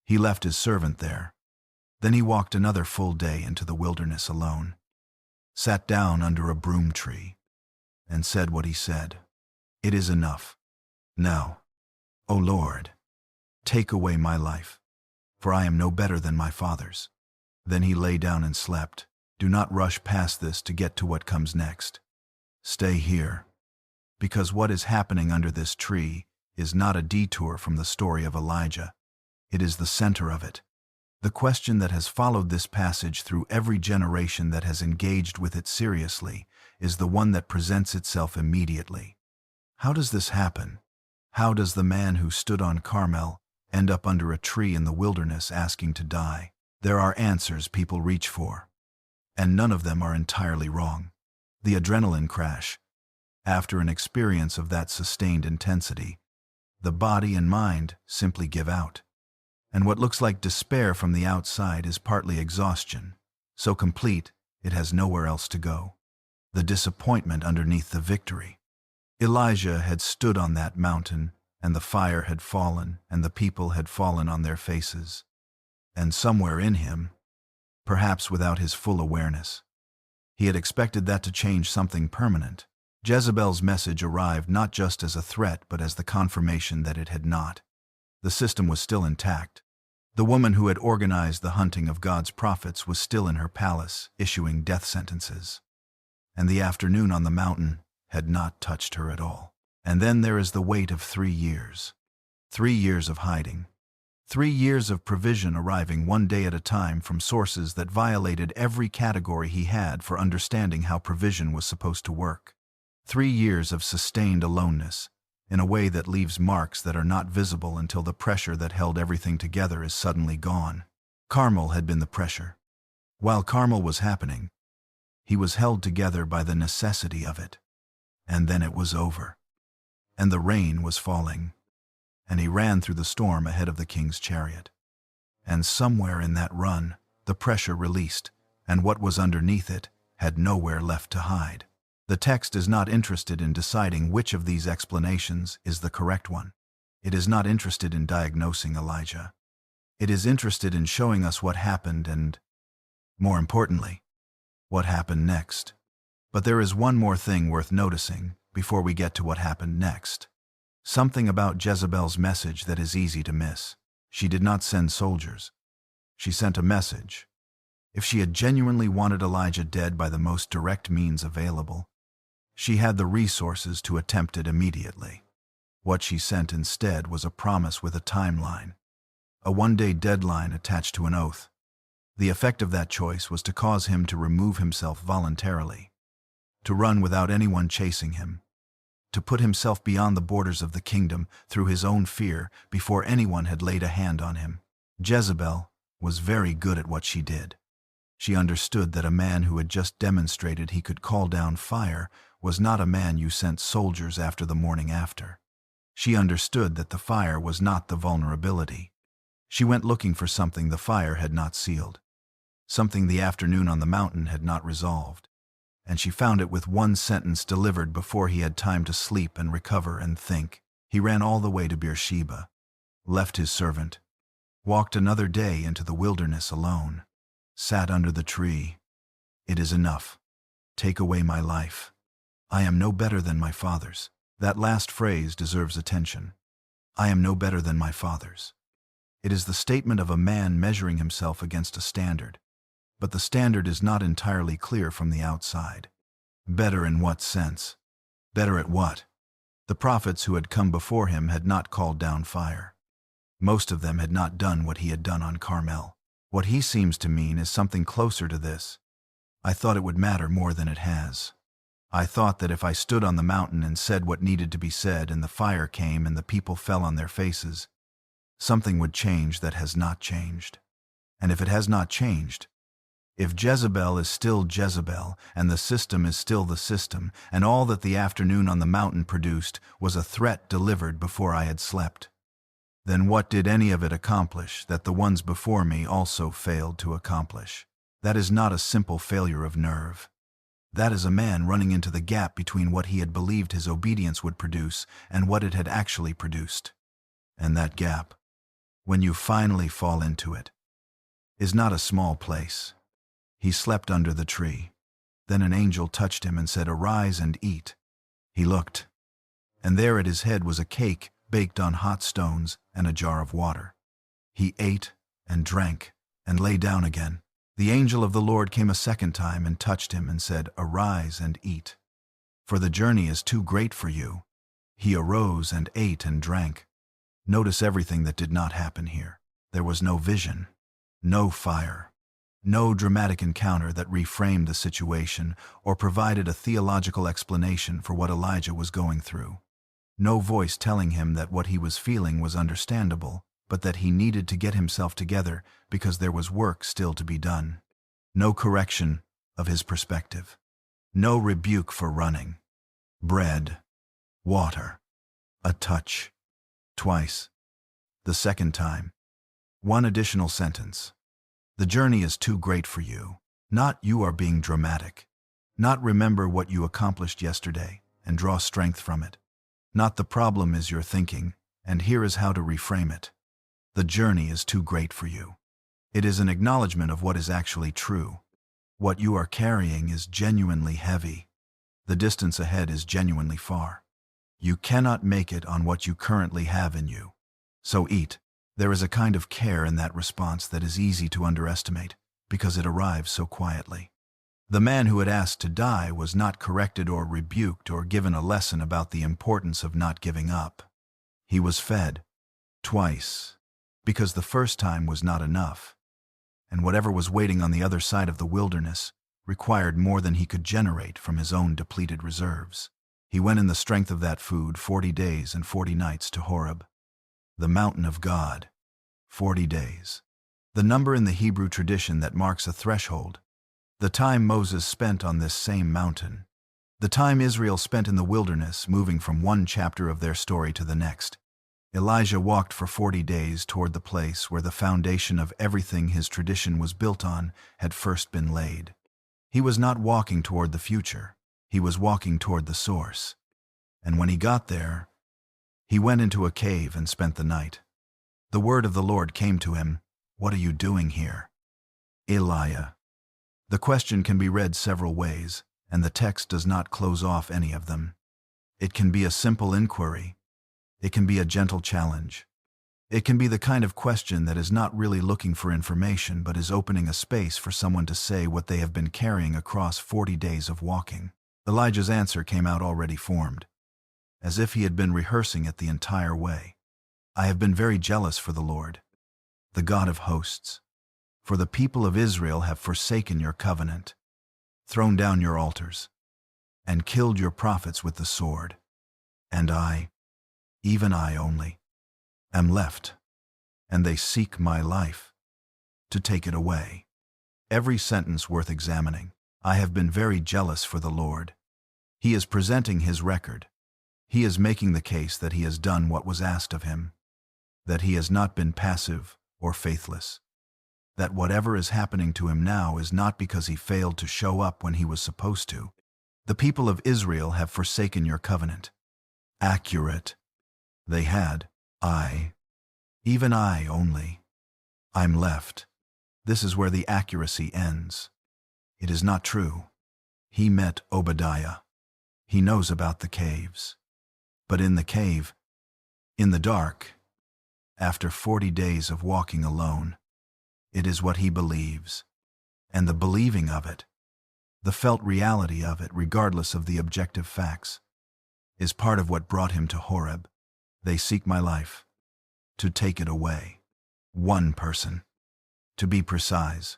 He left his servant there. Then he walked another full day into the wilderness alone. sat down under a broom tree, and said what he said. It is enough. Now, O Lord, take away my life, for I am no better than my fathers. Then he lay down and slept. Do not rush past this to get to what comes next. Stay here, because what is happening under this tree is not a detour from the story of Elijah. It is the center of it. The question that has followed this passage through every generation that has engaged with it seriously is the one that presents itself immediately. How does this happen? How does the man who stood on Carmel end up under a tree in the wilderness asking to die? There are answers people reach for, and none of them are entirely wrong. The adrenaline crash. After an experience of that sustained intensity, the body and mind simply give out. And what looks like despair from the outside is partly exhaustion, so complete it has nowhere else to go. The disappointment underneath the victory. Elijah had stood on that mountain, and the fire had fallen, and the people had fallen on their faces. And somewhere in him, perhaps without his full awareness, he had expected that to change something permanent. Jezebel's message arrived not just as a threat but as the confirmation that it had not. The system was still intact. The woman who had organized the hunting of God's prophets was still in her palace, issuing death sentences. And the afternoon on the mountain had not touched her at all. And then there is the wait of 3 years. 3 years of hiding. 3 years of provision arriving one day at a time from sources that violated every category he had for understanding how provision was supposed to work. 3 years of sustained aloneness, in a way that leaves marks that are not visible until the pressure that held everything together is suddenly gone. Carmel had been the pressure. While Carmel was happening, he was held together by the necessity of it. And then it was over. And the rain was falling. And he ran through the storm ahead of the king's chariot. And somewhere in that run, the pressure released, and what was underneath it had nowhere left to hide. The text is not interested in deciding which of these explanations is the correct one. It is not interested in diagnosing Elijah. It is interested in showing us what happened and, more importantly, what happened next. But there is one more thing worth noticing before we get to what happened next. Something about Jezebel's message that is easy to miss. She did not send soldiers. She sent a message. If she had genuinely wanted Elijah dead by the most direct means available, she had the resources to attempt it immediately. What she sent instead was a promise with a timeline, a one-day deadline attached to an oath. The effect of that choice was to cause him to remove himself voluntarily, to run without anyone chasing him, to put himself beyond the borders of the kingdom through his own fear before anyone had laid a hand on him. Jezebel was very good at what she did. She understood that a man who had just demonstrated he could call down fire was not a man you sent soldiers after the morning after. She understood that the fire was not the vulnerability. She went looking for something the fire had not sealed, something the afternoon on the mountain had not resolved, and she found it with one sentence delivered before he had time to sleep and recover and think. He ran all the way to Beersheba, left his servant, walked another day into the wilderness alone, sat under the tree. It is enough. Take away my life. I am no better than my fathers. That last phrase deserves attention. I am no better than my fathers. It is the statement of a man measuring himself against a standard, but the standard is not entirely clear from the outside. Better in what sense? Better at what? The prophets who had come before him had not called down fire. Most of them had not done what he had done on Carmel. What he seems to mean is something closer to this. I thought it would matter more than it has. I thought that if I stood on the mountain and said what needed to be said and the fire came and the people fell on their faces, something would change that has not changed. And if it has not changed, if Jezebel is still Jezebel and the system is still the system, and all that the afternoon on the mountain produced was a threat delivered before I had slept, then what did any of it accomplish that the ones before me also failed to accomplish? That is not a simple failure of nerve. That is a man running into the gap between what he had believed his obedience would produce and what it had actually produced. And that gap, when you finally fall into it, is not a small place. He slept under the tree. Then an angel touched him and said, "Arise and eat." He looked, and there at his head was a cake baked on hot stones and a jar of water. He ate and drank and lay down again. The angel of the Lord came a second time and touched him and said, "Arise and eat, for the journey is too great for you." He arose and ate and drank. Notice everything that did not happen here. There was no vision, no fire, no dramatic encounter that reframed the situation or provided a theological explanation for what Elijah was going through. No voice telling him that what he was feeling was understandable, but that he needed to get himself together because there was work still to be done. No correction of his perspective. No rebuke for running. Bread, water, a touch. Twice. The second time. One additional sentence. The journey is too great for you. Not you are being dramatic. Not remember what you accomplished yesterday and draw strength from it. Not the problem is your thinking, and here is how to reframe it. The journey is too great for you. It is an acknowledgement of what is actually true. What you are carrying is genuinely heavy. The distance ahead is genuinely far. You cannot make it on what you currently have in you. So eat. There is a kind of care in that response that is easy to underestimate, because it arrives so quietly. The man who had asked to die was not corrected or rebuked or given a lesson about the importance of not giving up. He was fed. Twice. Because the first time was not enough. And whatever was waiting on the other side of the wilderness required more than he could generate from his own depleted reserves. He went in the strength of that food 40 days and 40 nights to Horeb, the mountain of God. 40 days. The number in the Hebrew tradition that marks a threshold. The time Moses spent on this same mountain. The time Israel spent in the wilderness, moving from one chapter of their story to the next. Elijah walked for 40 days toward the place where the foundation of everything his tradition was built on had first been laid. He was not walking toward the future. He was walking toward the source. And when he got there, he went into a cave and spent the night. The word of the Lord came to him, "What are you doing here, Elijah?" The question can be read several ways, and the text does not close off any of them. It can be a simple inquiry. It can be a gentle challenge. It can be the kind of question that is not really looking for information but is opening a space for someone to say what they have been carrying across 40 days of walking. Elijah's answer came out already formed, as if he had been rehearsing it the entire way. "I have been very jealous for the Lord, the God of hosts. For the people of Israel have forsaken your covenant, thrown down your altars, and killed your prophets with the sword. And I, even I only, am left, and they seek my life, to take it away." Every sentence worth examining. I have been very jealous for the Lord. He is presenting his record. He is making the case that he has done what was asked of him, that he has not been passive or faithless, that whatever is happening to him now is not because he failed to show up when he was supposed to. The people of Israel have forsaken your covenant. Accurate. They had. I, even I only, I'm left. This is where the accuracy ends. It is not true. He met Obadiah. He knows about the caves. But in the cave, in the dark, after 40 days of walking alone, it is what he believes. And the believing of it, the felt reality of it regardless of the objective facts, is part of what brought him to Horeb. They seek my life, to take it away. One person, to be precise.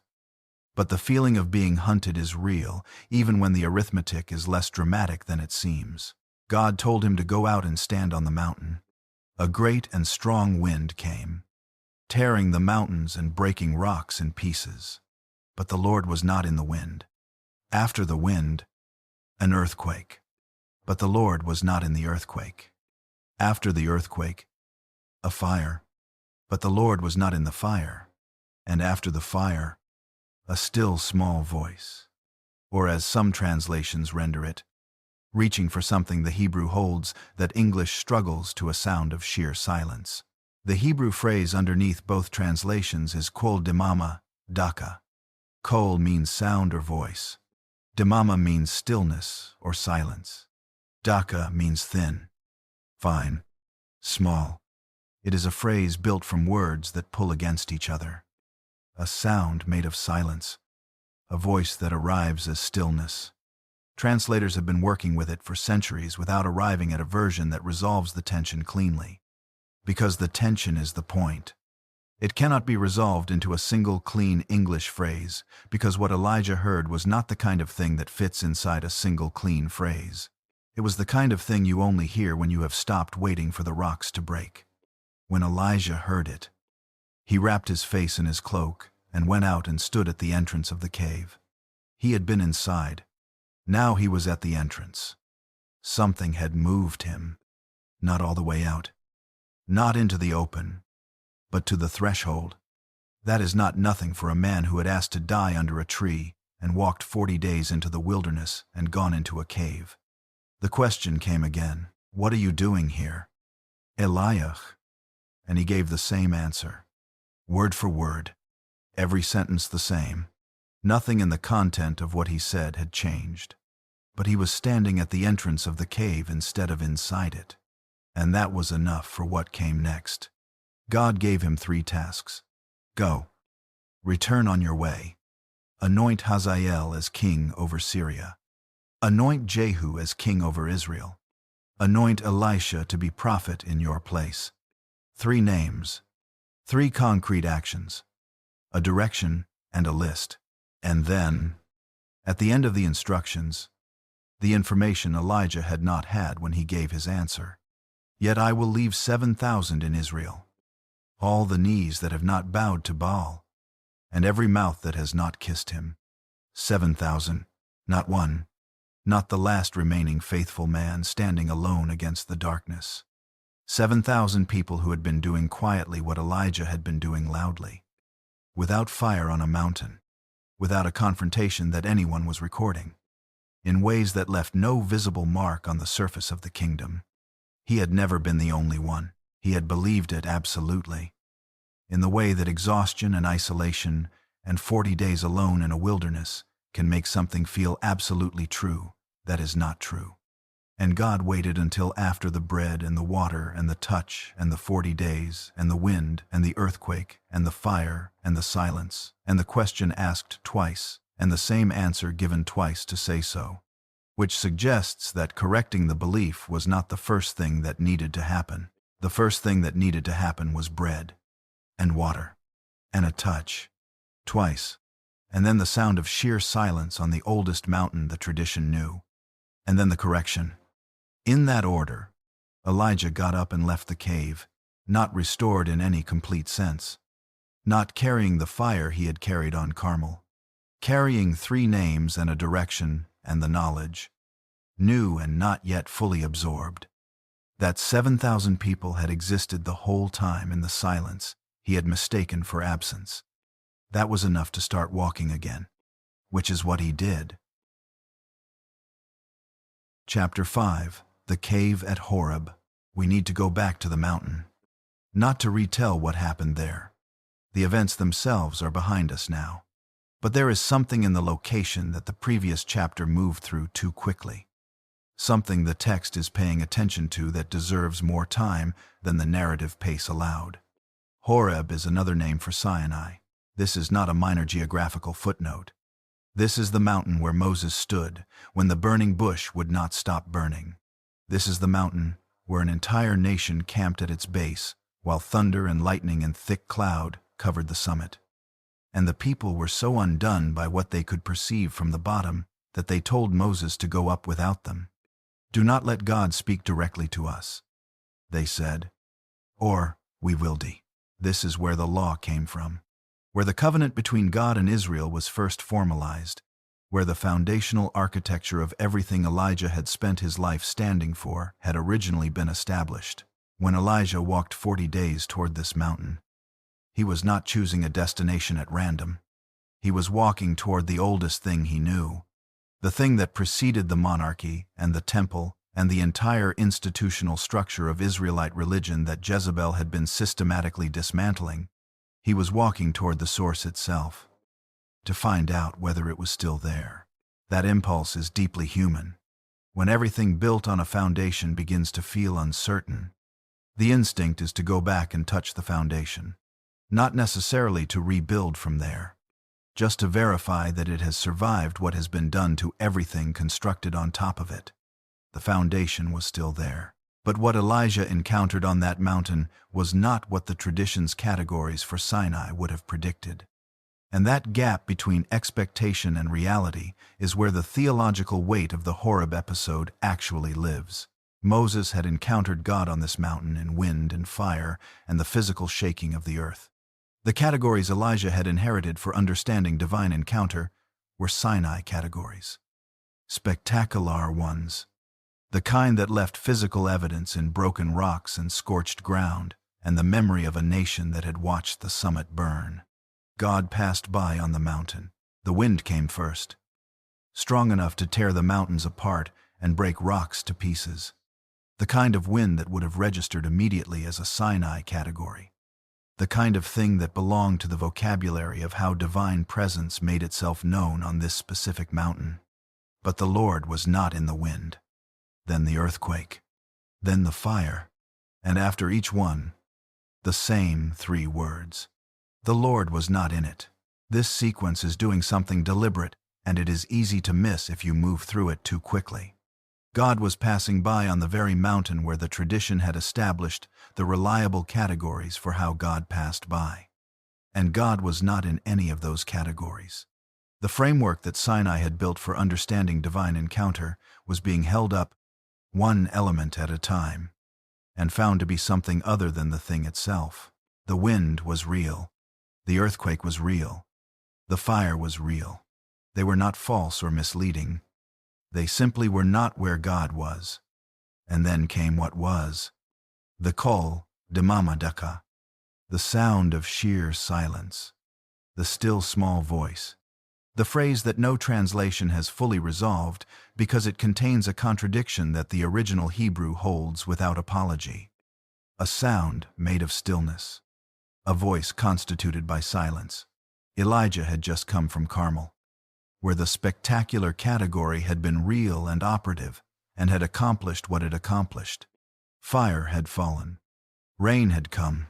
But the feeling of being hunted is real, even when the arithmetic is less dramatic than it seems. God told him to go out and stand on the mountain. A great and strong wind came, tearing the mountains and breaking rocks in pieces. But the Lord was not in the wind. After the wind, an earthquake. But the Lord was not in the earthquake. After the earthquake, a fire. But the Lord was not in the fire. And after the fire, a still small voice. Or as some translations render it, reaching for something the Hebrew holds that English struggles to a sound of sheer silence. The Hebrew phrase underneath both translations is kol demama, daka. Kol means sound or voice. Damama means stillness or silence. Daka means thin, fine, small. It is a phrase built from words that pull against each other. A sound made of silence. A voice that arrives as stillness. Translators have been working with it for centuries without arriving at a version that resolves the tension cleanly. Because the tension is the point. It cannot be resolved into a single clean English phrase, because what Elijah heard was not the kind of thing that fits inside a single clean phrase. It was the kind of thing you only hear when you have stopped waiting for the rocks to break. When Elijah heard it, he wrapped his face in his cloak and went out and stood at the entrance of the cave. He had been inside. Now he was at the entrance. Something had moved him. Not all the way out. Not into the open, but to the threshold. That is not nothing for a man who had asked to die under a tree and walked 40 days into the wilderness and gone into a cave. The question came again, "What are you doing here, Elijah?" And he gave the same answer. Word for word. Every sentence the same. Nothing in the content of what he said had changed. But he was standing at the entrance of the cave instead of inside it. And that was enough for what came next. God gave him 3 tasks. Go. Return on your way. Anoint Hazael as king over Syria. Anoint Jehu as king over Israel. Anoint Elisha to be prophet in your place. 3 names. 3 concrete actions. A direction and a list. And then, at the end of the instructions, the information Elijah had not had when he gave his answer. Yet I will leave 7,000 in Israel. All the knees that have not bowed to Baal, and every mouth that has not kissed him. 7,000, not one, not the last remaining faithful man standing alone against the darkness. 7,000 people who had been doing quietly what Elijah had been doing loudly. Without fire on a mountain, without a confrontation that anyone was recording, in ways that left no visible mark on the surface of the kingdom. He had never been the only one. He had believed it absolutely. In the way that exhaustion and isolation and 40 days alone in a wilderness can make something feel absolutely true that is not true. And God waited until after the bread and the water and the touch and the 40 days and the wind and the earthquake and the fire and the silence and the question asked twice and the same answer given twice to say so, which suggests that correcting the belief was not the first thing that needed to happen. The first thing that needed to happen was bread and water and a touch, twice, and then the sound of sheer silence on the oldest mountain the tradition knew, and then the correction. In that order, Elijah got up and left the cave, not restored in any complete sense, not carrying the fire he had carried on Carmel, carrying 3 names and a direction and the knowledge, new and not yet fully absorbed. That 7,000 people had existed the whole time in the silence he had mistaken for absence. That was enough to start walking again, which is what he did. Chapter 5. The Cave at Horeb. We need to go back to the mountain. Not to retell what happened there. The events themselves are behind us now. But there is something in the location that the previous chapter moved through too quickly. Something the text is paying attention to that deserves more time than the narrative pace allowed. Horeb is another name for Sinai. This is not a minor geographical footnote. This is the mountain where Moses stood when the burning bush would not stop burning. This is the mountain where an entire nation camped at its base while thunder and lightning and thick cloud covered the summit. And the people were so undone by what they could perceive from the bottom that they told Moses to go up without them. "Do not let God speak directly to us," they said, "or we will die." This is where the law came from, where the covenant between God and Israel was first formalized, where the foundational architecture of everything Elijah had spent his life standing for had originally been established. When Elijah walked 40 days toward this mountain, he was not choosing a destination at random. He was walking toward the oldest thing he knew, the thing that preceded the monarchy and the temple and the entire institutional structure of Israelite religion that Jezebel had been systematically dismantling. He was walking toward the source itself, to find out whether it was still there. That impulse is deeply human. When everything built on a foundation begins to feel uncertain, the instinct is to go back and touch the foundation. Not necessarily to rebuild from there, just to verify that it has survived what has been done to everything constructed on top of it. The foundation was still there. But what Elijah encountered on that mountain was not what the tradition's categories for Sinai would have predicted. And that gap between expectation and reality is where the theological weight of the Horeb episode actually lives. Moses had encountered God on this mountain in wind and fire and the physical shaking of the earth. The categories Elijah had inherited for understanding divine encounter were Sinai categories. Spectacular ones. The kind that left physical evidence in broken rocks and scorched ground, and the memory of a nation that had watched the summit burn. God passed by on the mountain. The wind came first, strong enough to tear the mountains apart and break rocks to pieces. The kind of wind that would have registered immediately as a Sinai category. The kind of thing that belonged to the vocabulary of how divine presence made itself known on this specific mountain. But the Lord was not in the wind. Then the earthquake, then the fire, and after each one, the same 3 words. The Lord was not in it. This sequence is doing something deliberate, and it is easy to miss if you move through it too quickly. God was passing by on the very mountain where the tradition had established the reliable categories for how God passed by. And God was not in any of those categories. The framework that Sinai had built for understanding divine encounter was being held up one element at a time, and found to be something other than the thing itself. The wind was real. The earthquake was real. The fire was real. They were not false or misleading. They simply were not where God was. And then came what was. The kol demamadaka, the sound of sheer silence, the still small voice. The phrase that no translation has fully resolved because it contains a contradiction that the original Hebrew holds without apology. A sound made of stillness. A voice constituted by silence. Elijah had just come from Carmel, where the spectacular category had been real and operative and had accomplished what it accomplished. Fire had fallen. Rain had come.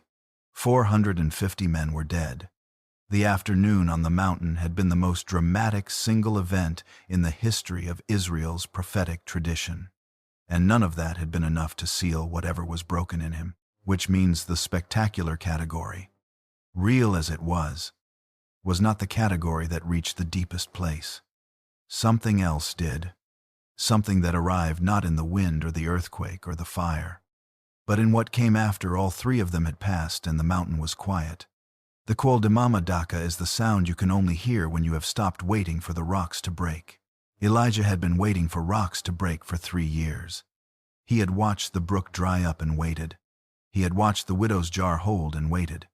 450 men were dead. The afternoon on the mountain had been the most dramatic single event in the history of Israel's prophetic tradition. And none of that had been enough to seal whatever was broken in him, which means the spectacular category, real as it was not the category that reached the deepest place. Something else did. Something that arrived not in the wind or the earthquake or the fire, but in what came after all 3 of them had passed and the mountain was quiet. The kol demamadaka is the sound you can only hear when you have stopped waiting for the rocks to break. Elijah had been waiting for rocks to break for 3 years. He had watched the brook dry up and waited. He had watched the widow's jar hold and waited.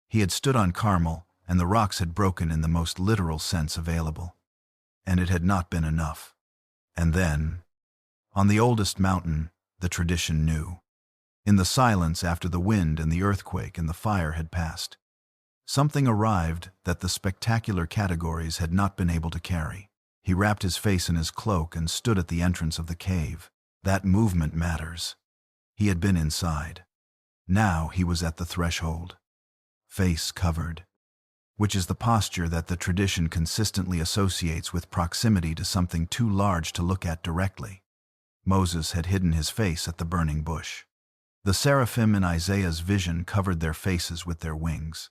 He had stood on Carmel, and the rocks had broken in the most literal sense available. And it had not been enough. And then, on the oldest mountain, the tradition knew. In the silence after the wind and the earthquake and the fire had passed, something arrived that the spectacular categories had not been able to carry. He wrapped his face in his cloak and stood at the entrance of the cave. That movement matters. He had been inside. Now he was at the threshold, face covered, which is the posture that the tradition consistently associates with proximity to something too large to look at directly. Moses had hidden his face at the burning bush. The seraphim in Isaiah's vision covered their faces with their wings.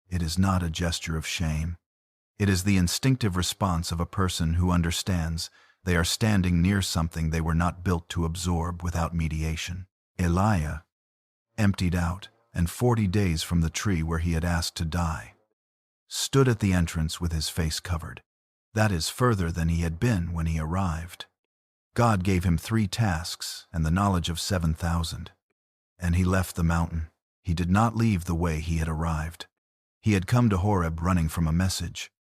It is not a gesture of shame. It is the instinctive response of a person who understands they are standing near something they were not built to absorb without mediation. Elijah, emptied out and 40 days from the tree where he had asked to die, stood at the entrance with his face covered. That is further than he had been when he arrived. God gave him 3 tasks and the knowledge of 7,000. And he left the mountain. He did not leave the way he had arrived. He had come to Horeb running from a message,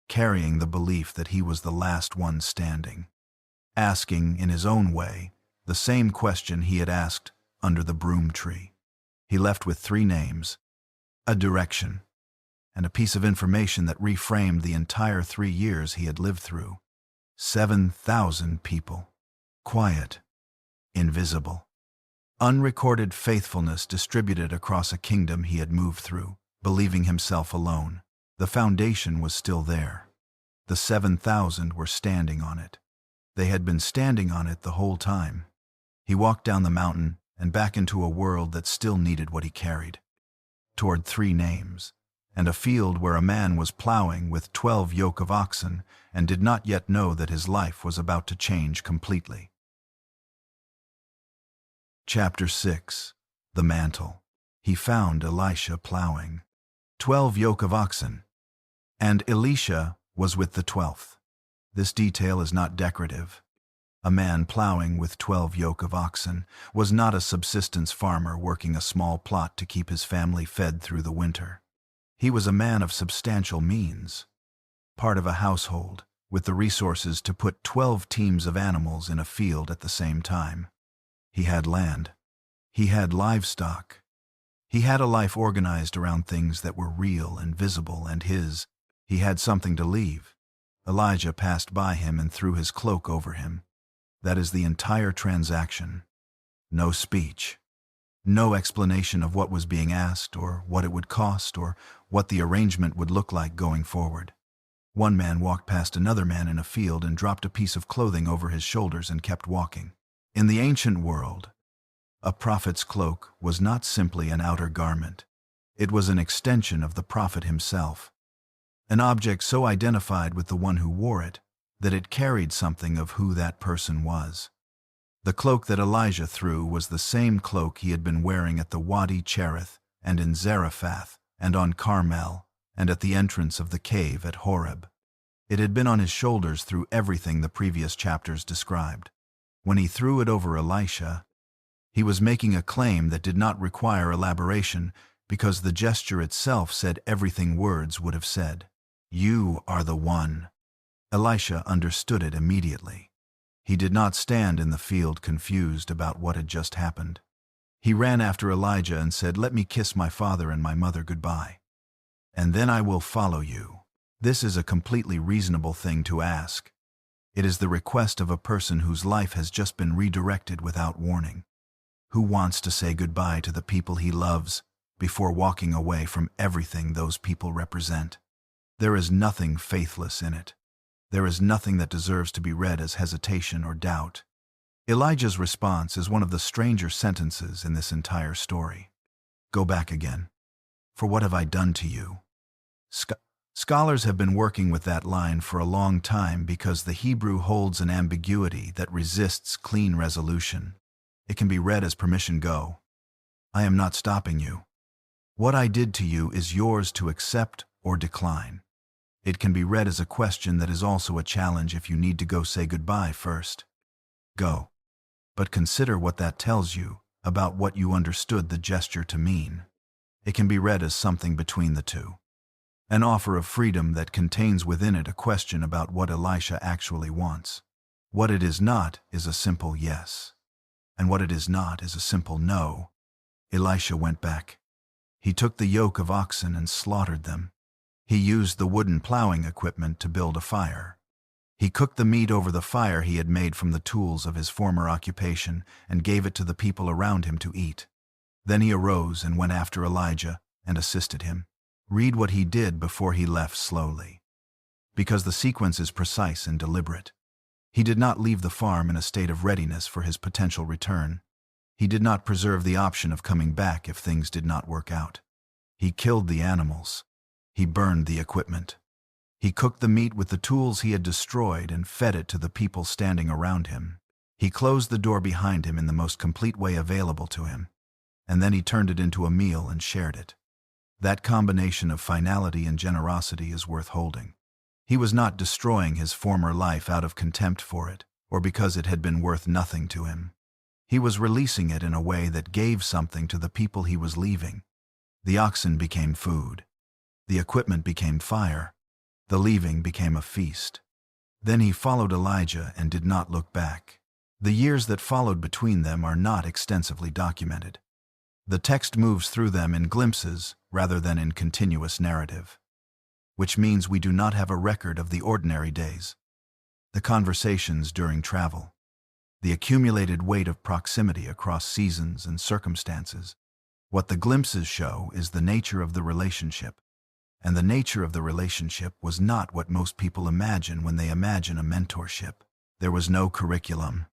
carrying the belief that he was the last one standing, asking, in his own way, the same question he had asked under the broom tree. He left with 3 names, a direction, and a piece of information that reframed the entire 3 years he had lived through. 7,000 people. Quiet, invisible. Unrecorded faithfulness distributed across a kingdom he had moved through, believing himself alone. The foundation was still there. The 7,000 were standing on it. They had been standing on it the whole time. He walked down the mountain and back into a world that still needed what he carried. Toward 3 names, and a field where a man was plowing with 12 yoke of oxen and did not yet know that his life was about to change completely. Chapter 6. The Mantle. He found Elisha plowing. 12 yoke of oxen. And Elisha was with the 12th. This detail is not decorative. A man plowing with 12 yoke of oxen was not a subsistence farmer working a small plot to keep his family fed through the winter. He was a man of substantial means, part of a household, with the resources to put 12 teams of animals in a field at the same time. He had land. He had livestock. He had a life organized around things that were real and visible, and he had something to leave. Elijah passed by him and threw his cloak over him. That is the entire transaction. No speech. No explanation of what was being asked, or what it would cost, or what the arrangement would look like going forward. One man walked past another man in a field and dropped a piece of clothing over his shoulders and kept walking. In the ancient world, a prophet's cloak was not simply an outer garment. It was an extension of the prophet himself. An object so identified with the one who wore it that it carried something of who that person was. The cloak that Elijah threw was the same cloak he had been wearing at the Wadi Cherith and in Zarephath and on Carmel and at the entrance of the cave at Horeb. It had been on his shoulders through everything the previous chapters described. When he threw it over Elisha, he was making a claim that did not require elaboration because the gesture itself said everything words would have said. "You are the one." Elisha understood it immediately. He did not stand in the field confused about what had just happened. He ran after Elijah and said, "Let me kiss my father and my mother goodbye, and then I will follow you." This is a completely reasonable thing to ask. It is the request of a person whose life has just been redirected without warning. Who wants to say goodbye to the people he loves before walking away from everything those people represent? There is nothing faithless in it. There is nothing that deserves to be read as hesitation or doubt. Elijah's response is one of the stranger sentences in this entire story. "Go back again. For what have I done to you?" Scholars have been working with that line for a long time because the Hebrew holds an ambiguity that resists clean resolution. It can be read as permission go. I am not stopping you. What I did to you is yours to accept or decline. It can be read as a question that is also a challenge if you need to go say goodbye first. Go. But consider what that tells you about what you understood the gesture to mean. It can be read as something between the two. An offer of freedom that contains within it a question about what Elisha actually wants. What it is not is a simple yes. And what it is not is a simple no. Elisha went back. He took the yoke of oxen and slaughtered them. He used the wooden plowing equipment to build a fire. He cooked the meat over the fire he had made from the tools of his former occupation and gave it to the people around him to eat. Then he arose and went after Elijah and assisted him. Read what he did before he left slowly, because the sequence is precise and deliberate. He did not leave the farm in a state of readiness for his potential return. He did not preserve the option of coming back if things did not work out. He killed the animals. He burned the equipment. He cooked the meat with the tools he had destroyed and fed it to the people standing around him. He closed the door behind him in the most complete way available to him, and then he turned it into a meal and shared it. That combination of finality and generosity is worth holding. He was not destroying his former life out of contempt for it, or because it had been worth nothing to him. He was releasing it in a way that gave something to the people he was leaving. The oxen became food. The equipment became fire. The leaving became a feast. Then he followed Elijah and did not look back. The years that followed between them are not extensively documented. The text moves through them in glimpses rather than in continuous narrative, which means we do not have a record of the ordinary days. the conversations during travel, the accumulated weight of proximity across seasons and circumstances. What the glimpses show is the nature of the relationship, and the nature of the relationship was not what most people imagine when they imagine a mentorship. There was no curriculum,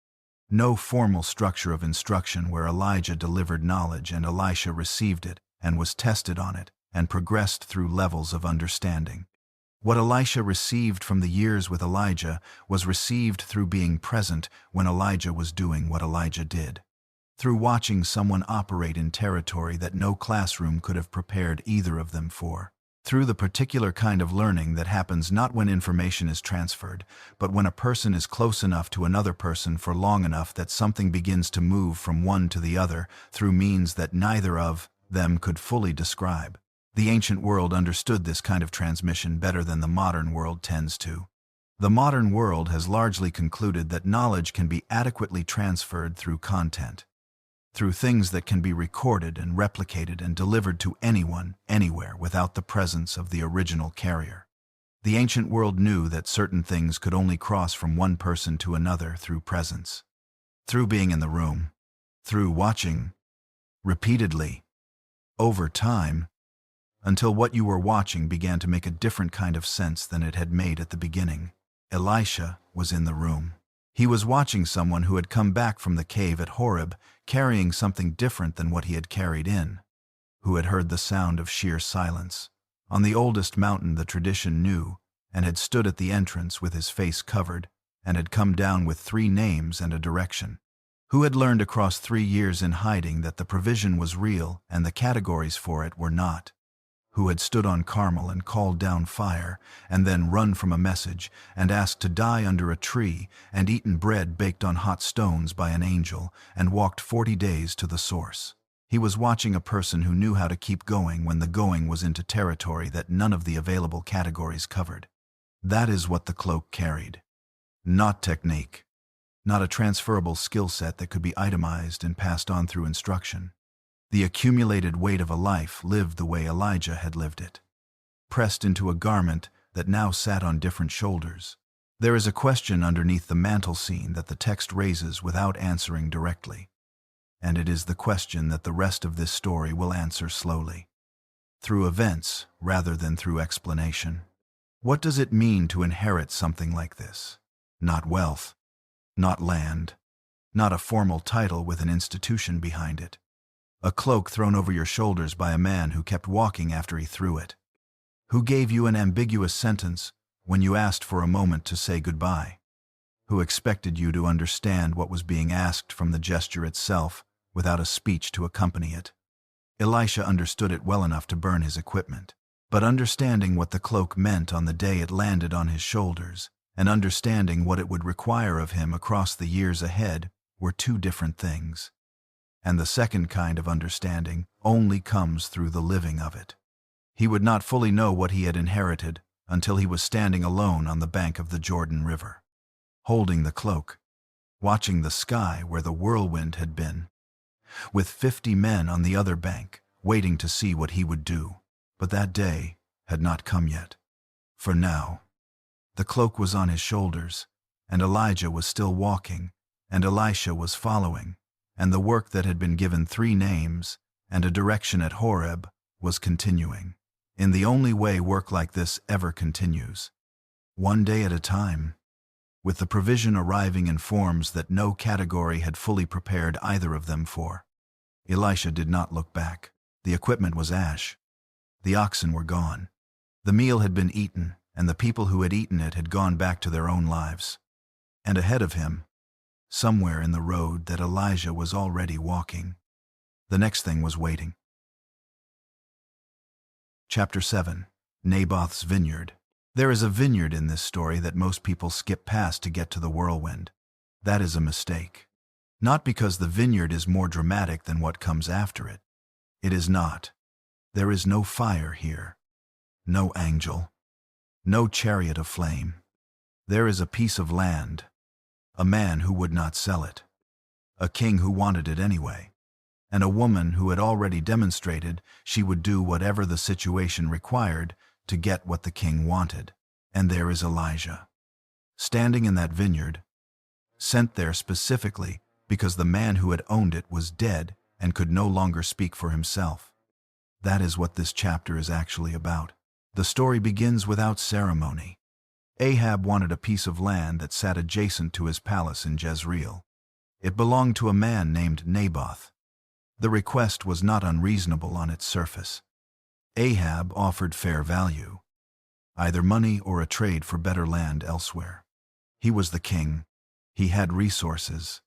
no formal structure of instruction where Elijah delivered knowledge and Elisha received it and was tested on it and progressed through levels of understanding. What Elisha received from the years with Elijah was received through being present when Elijah was doing what Elijah did, through watching someone operate in territory that no classroom could have prepared either of them for, through the particular kind of learning that happens not when information is transferred, but when a person is close enough to another person for long enough that something begins to move from one to the other through means that neither of them could fully describe. The ancient world understood this kind of transmission better than the modern world tends to. The modern world has largely concluded that knowledge can be adequately transferred through content, through things that can be recorded and replicated and delivered to anyone, anywhere, without the presence of the original carrier. The ancient world knew that certain things could only cross from one person to another through presence, through being in the room, through watching, repeatedly, over time, until what you were watching began to make a different kind of sense than it had made at the beginning. Elisha was in the room. He was watching someone who had come back from the cave at Horeb, carrying something different than what he had carried in, who had heard the sound of sheer silence on the oldest mountain the tradition knew, and had stood at the entrance with his face covered, and had come down with 3 names and a direction, who had learned across 3 years in hiding that the provision was real and the categories for it were not, who had stood on Carmel and called down fire, and then run from a message, and asked to die under a tree, and eaten bread baked on hot stones by an angel, and walked 40 days to the source. He was watching a person who knew how to keep going when the going was into territory that none of the available categories covered. That is what the cloak carried. Not technique. Not a transferable skill set that could be itemized and passed on through instruction. The accumulated weight of a life lived the way Elijah had lived it, pressed into a garment that now sat on different shoulders. There is a question underneath the mantle scene that the text raises without answering directly, and it is the question that the rest of this story will answer slowly, through events rather than through explanation. What does it mean to inherit something like this? Not wealth, not land, not a formal title with an institution behind it. A cloak thrown over your shoulders by a man who kept walking after he threw it, who gave you an ambiguous sentence when you asked for a moment to say goodbye, who expected you to understand what was being asked from the gesture itself without a speech to accompany it. Elisha understood it well enough to burn his equipment, but understanding what the cloak meant on the day it landed on his shoulders, and understanding what it would require of him across the years ahead were 2 different things. And the second kind of understanding only comes through the living of it. He would not fully know what he had inherited until he was standing alone on the bank of the Jordan River, holding the cloak, watching the sky where the whirlwind had been, with 50 men on the other bank, waiting to see what he would do. But that day had not come yet. For now, the cloak was on his shoulders, and Elijah was still walking, and Elisha was following, and the work that had been given 3 names and a direction at Horeb was continuing, in the only way work like this ever continues, one day at a time, with the provision arriving in forms that no category had fully prepared either of them for. Elisha did not look back. The equipment was ash. The oxen were gone. The meal had been eaten, and the people who had eaten it had gone back to their own lives. And ahead of him, somewhere in the road that Elijah was already walking, the next thing was waiting. Chapter 7. Naboth's Vineyard. There is a vineyard in this story that most people skip past to get to the whirlwind. That is a mistake. Not because the vineyard is more dramatic than what comes after it. It is not. There is no fire here. No angel. No chariot of flame. There is a piece of land. A man who would not sell it. A king who wanted it anyway. And a woman who had already demonstrated she would do whatever the situation required to get what the king wanted. And there is Elijah, standing in that vineyard, sent there specifically because the man who had owned it was dead and could no longer speak for himself. That is what this chapter is actually about. The story begins without ceremony. Ahab wanted a piece of land that sat adjacent to his palace in Jezreel. It belonged to a man named Naboth. The request was not unreasonable on its surface. Ahab offered fair value, either money or a trade for better land elsewhere. He was the king. He had resources.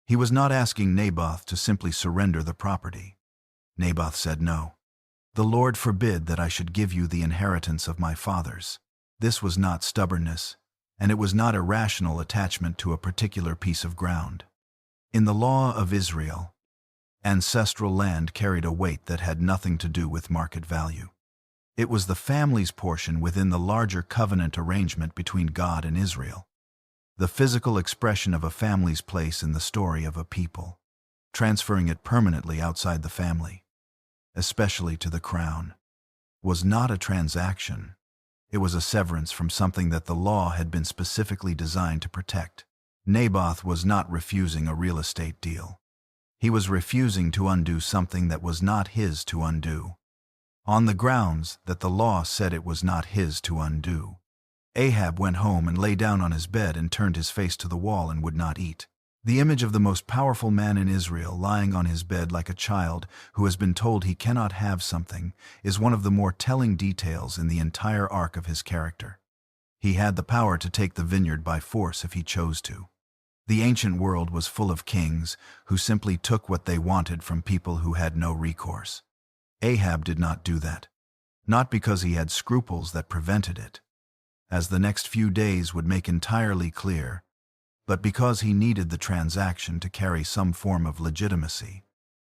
He was not asking Naboth to simply surrender the property. Naboth said no. "The Lord forbid that I should give you the inheritance of my fathers." This was not stubbornness, and it was not irrational attachment to a particular piece of ground. In the law of Israel, ancestral land carried a weight that had nothing to do with market value. It was the family's portion within the larger covenant arrangement between God and Israel, the physical expression of a family's place in the story of a people. Transferring it permanently outside the family, especially to the crown, was not a transaction. It was a severance from something that the law had been specifically designed to protect. Naboth was not refusing a real estate deal. He was refusing to undo something that was not his to undo, on the grounds that the law said it was not his to undo. Ahab went home and lay down on his bed and turned his face to the wall and would not eat. The image of the most powerful man in Israel lying on his bed like a child who has been told he cannot have something is one of the more telling details in the entire arc of his character. He had the power to take the vineyard by force if he chose to. The ancient world was full of kings who simply took what they wanted from people who had no recourse. Ahab did not do that, not because he had scruples that prevented it, as the next few days would make entirely clear, but because he needed the transaction to carry some form of legitimacy.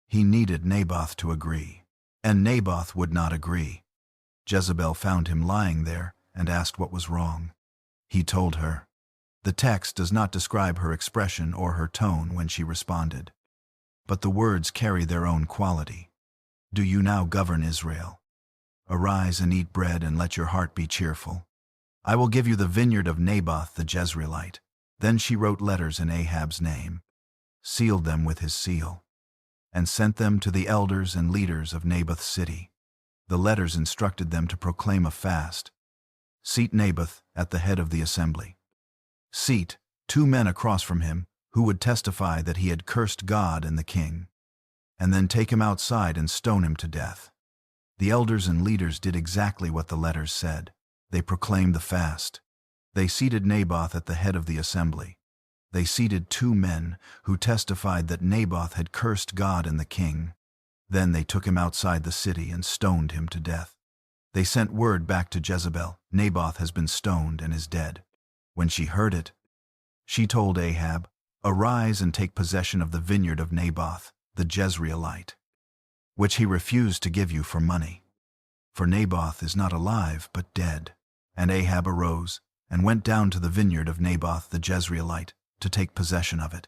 He needed Naboth to agree, and Naboth would not agree. Jezebel found him lying there and asked what was wrong. He told her. The text does not describe her expression or her tone when she responded, but the words carry their own quality. "Do you now govern Israel? Arise and eat bread and let your heart be cheerful. I will give you the vineyard of Naboth the Jezreelite." Then she wrote letters in Ahab's name, sealed them with his seal, and sent them to the elders and leaders of Naboth's city. The letters instructed them to proclaim a fast, seat Naboth at the head of the assembly, seat 2 men across from him who would testify that he had cursed God and the king, and then take him outside and stone him to death. The elders and leaders did exactly what the letters said. They proclaimed the fast. They seated Naboth at the head of the assembly. They seated 2 men who testified that Naboth had cursed God and the king. Then they took him outside the city and stoned him to death. They sent word back to Jezebel, "Naboth has been stoned and is dead." When she heard it, she told Ahab, "Arise and take possession of the vineyard of Naboth, the Jezreelite, which he refused to give you for money. For Naboth is not alive but dead." And Ahab arose and went down to the vineyard of Naboth the Jezreelite to take possession of it.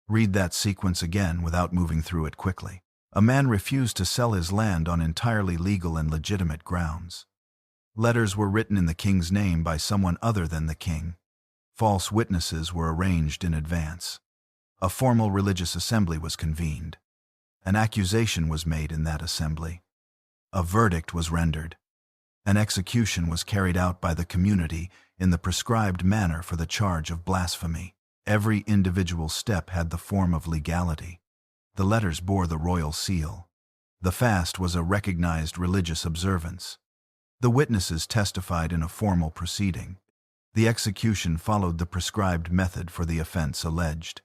Read that sequence again without moving through it quickly. A man refused to sell his land on entirely legal and legitimate grounds. Letters were written in the king's name by someone other than the king. False witnesses were arranged in advance. A formal religious assembly was convened. An accusation was made in that assembly. A verdict was rendered. An execution was carried out by the community in the prescribed manner for the charge of blasphemy. Every individual step had the form of legality. The letters bore the royal seal. The fast was a recognized religious observance. The witnesses testified in a formal proceeding. The execution followed the prescribed method for the offense alleged.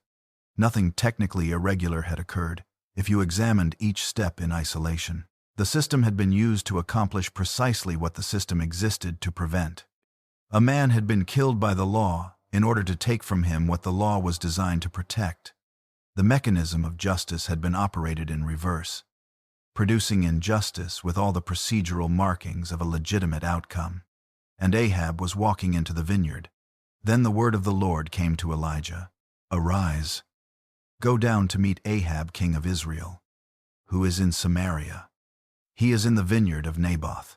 Nothing technically irregular had occurred if you examined each step in isolation. The system had been used to accomplish precisely what the system existed to prevent. A man had been killed by the law in order to take from him what the law was designed to protect. The mechanism of justice had been operated in reverse, producing injustice with all the procedural markings of a legitimate outcome. And Ahab was walking into the vineyard. Then the word of the Lord came to Elijah, "Arise, go down to meet Ahab king of Israel, who is in Samaria. He is in the vineyard of Naboth,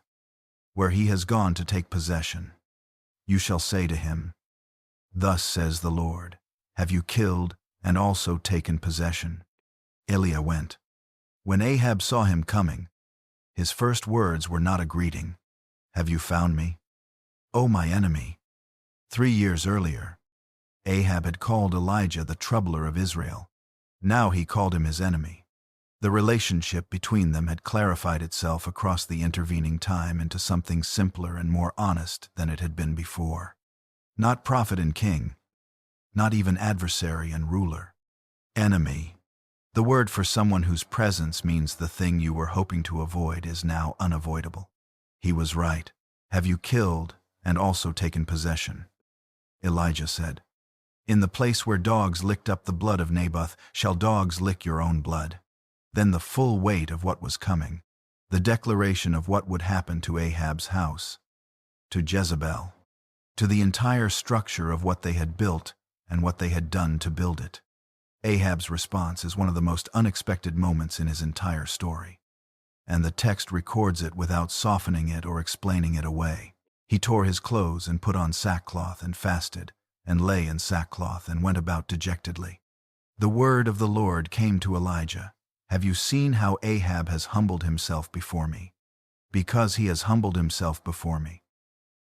where he has gone to take possession. You shall say to him, Thus says the Lord, have you killed and also taken possession? Elijah went. When Ahab saw him coming, his first words were not a greeting. Have you found me, O my enemy? 3 years earlier, Ahab had called Elijah the troubler of Israel. Now he called him his enemy. The relationship between them had clarified itself across the intervening time into something simpler and more honest than it had been before. Not prophet and king, not even adversary and ruler. Enemy. The word for someone whose presence means the thing you were hoping to avoid is now unavoidable. He was right. Have you killed and also taken possession? Elijah said, in the place where dogs licked up the blood of Naboth, shall dogs lick your own blood? Then the full weight of what was coming, the declaration of what would happen to Ahab's house, to Jezebel, to the entire structure of what they had built and what they had done to build it. Ahab's response is one of the most unexpected moments in his entire story, and the text records it without softening it or explaining it away. He tore his clothes and put on sackcloth and fasted, and lay in sackcloth and went about dejectedly. The word of the Lord came to Elijah, have you seen how Ahab has humbled himself before me? Because he has humbled himself before me,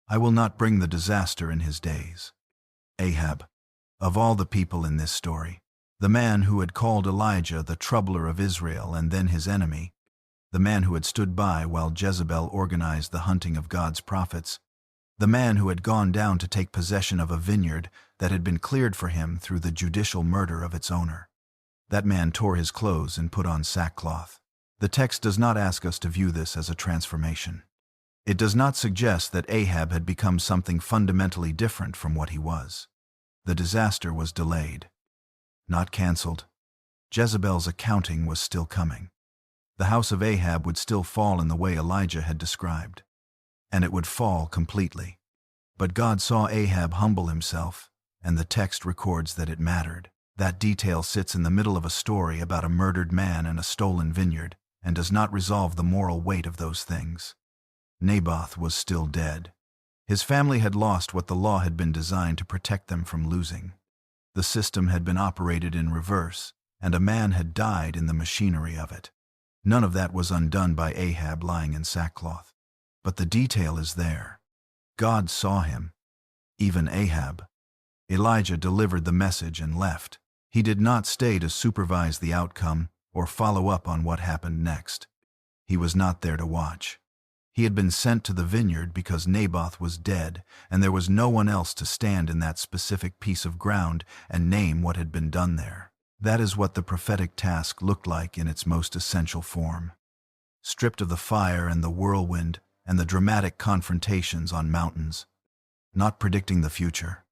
I will not bring the disaster in his days. Ahab, of all the people in this story, the man who had called Elijah the troubler of Israel and then his enemy, the man who had stood by while Jezebel organized the hunting of God's prophets, the man who had gone down to take possession of a vineyard that had been cleared for him through the judicial murder of its owner. That man tore his clothes and put on sackcloth. The text does not ask us to view this as a transformation. It does not suggest that Ahab had become something fundamentally different from what he was. The disaster was delayed, not canceled. Jezebel's accounting was still coming. The house of Ahab would still fall in the way Elijah had described, and it would fall completely. But God saw Ahab humble himself, and the text records that it mattered. That detail sits in the middle of a story about a murdered man and a stolen vineyard, and does not resolve the moral weight of those things. Naboth was still dead. His family had lost what the law had been designed to protect them from losing. The system had been operated in reverse, and a man had died in the machinery of it. None of that was undone by Ahab lying in sackcloth. But the detail is there. God saw him, even Ahab. Elijah delivered the message and left. He did not stay to supervise the outcome or follow up on what happened next. He was not there to watch. He had been sent to the vineyard because Naboth was dead, and there was no one else to stand in that specific piece of ground and name what had been done there. That is what the prophetic task looked like in its most essential form. Stripped of the fire and the whirlwind and the dramatic confrontations on mountains, not predicting the future,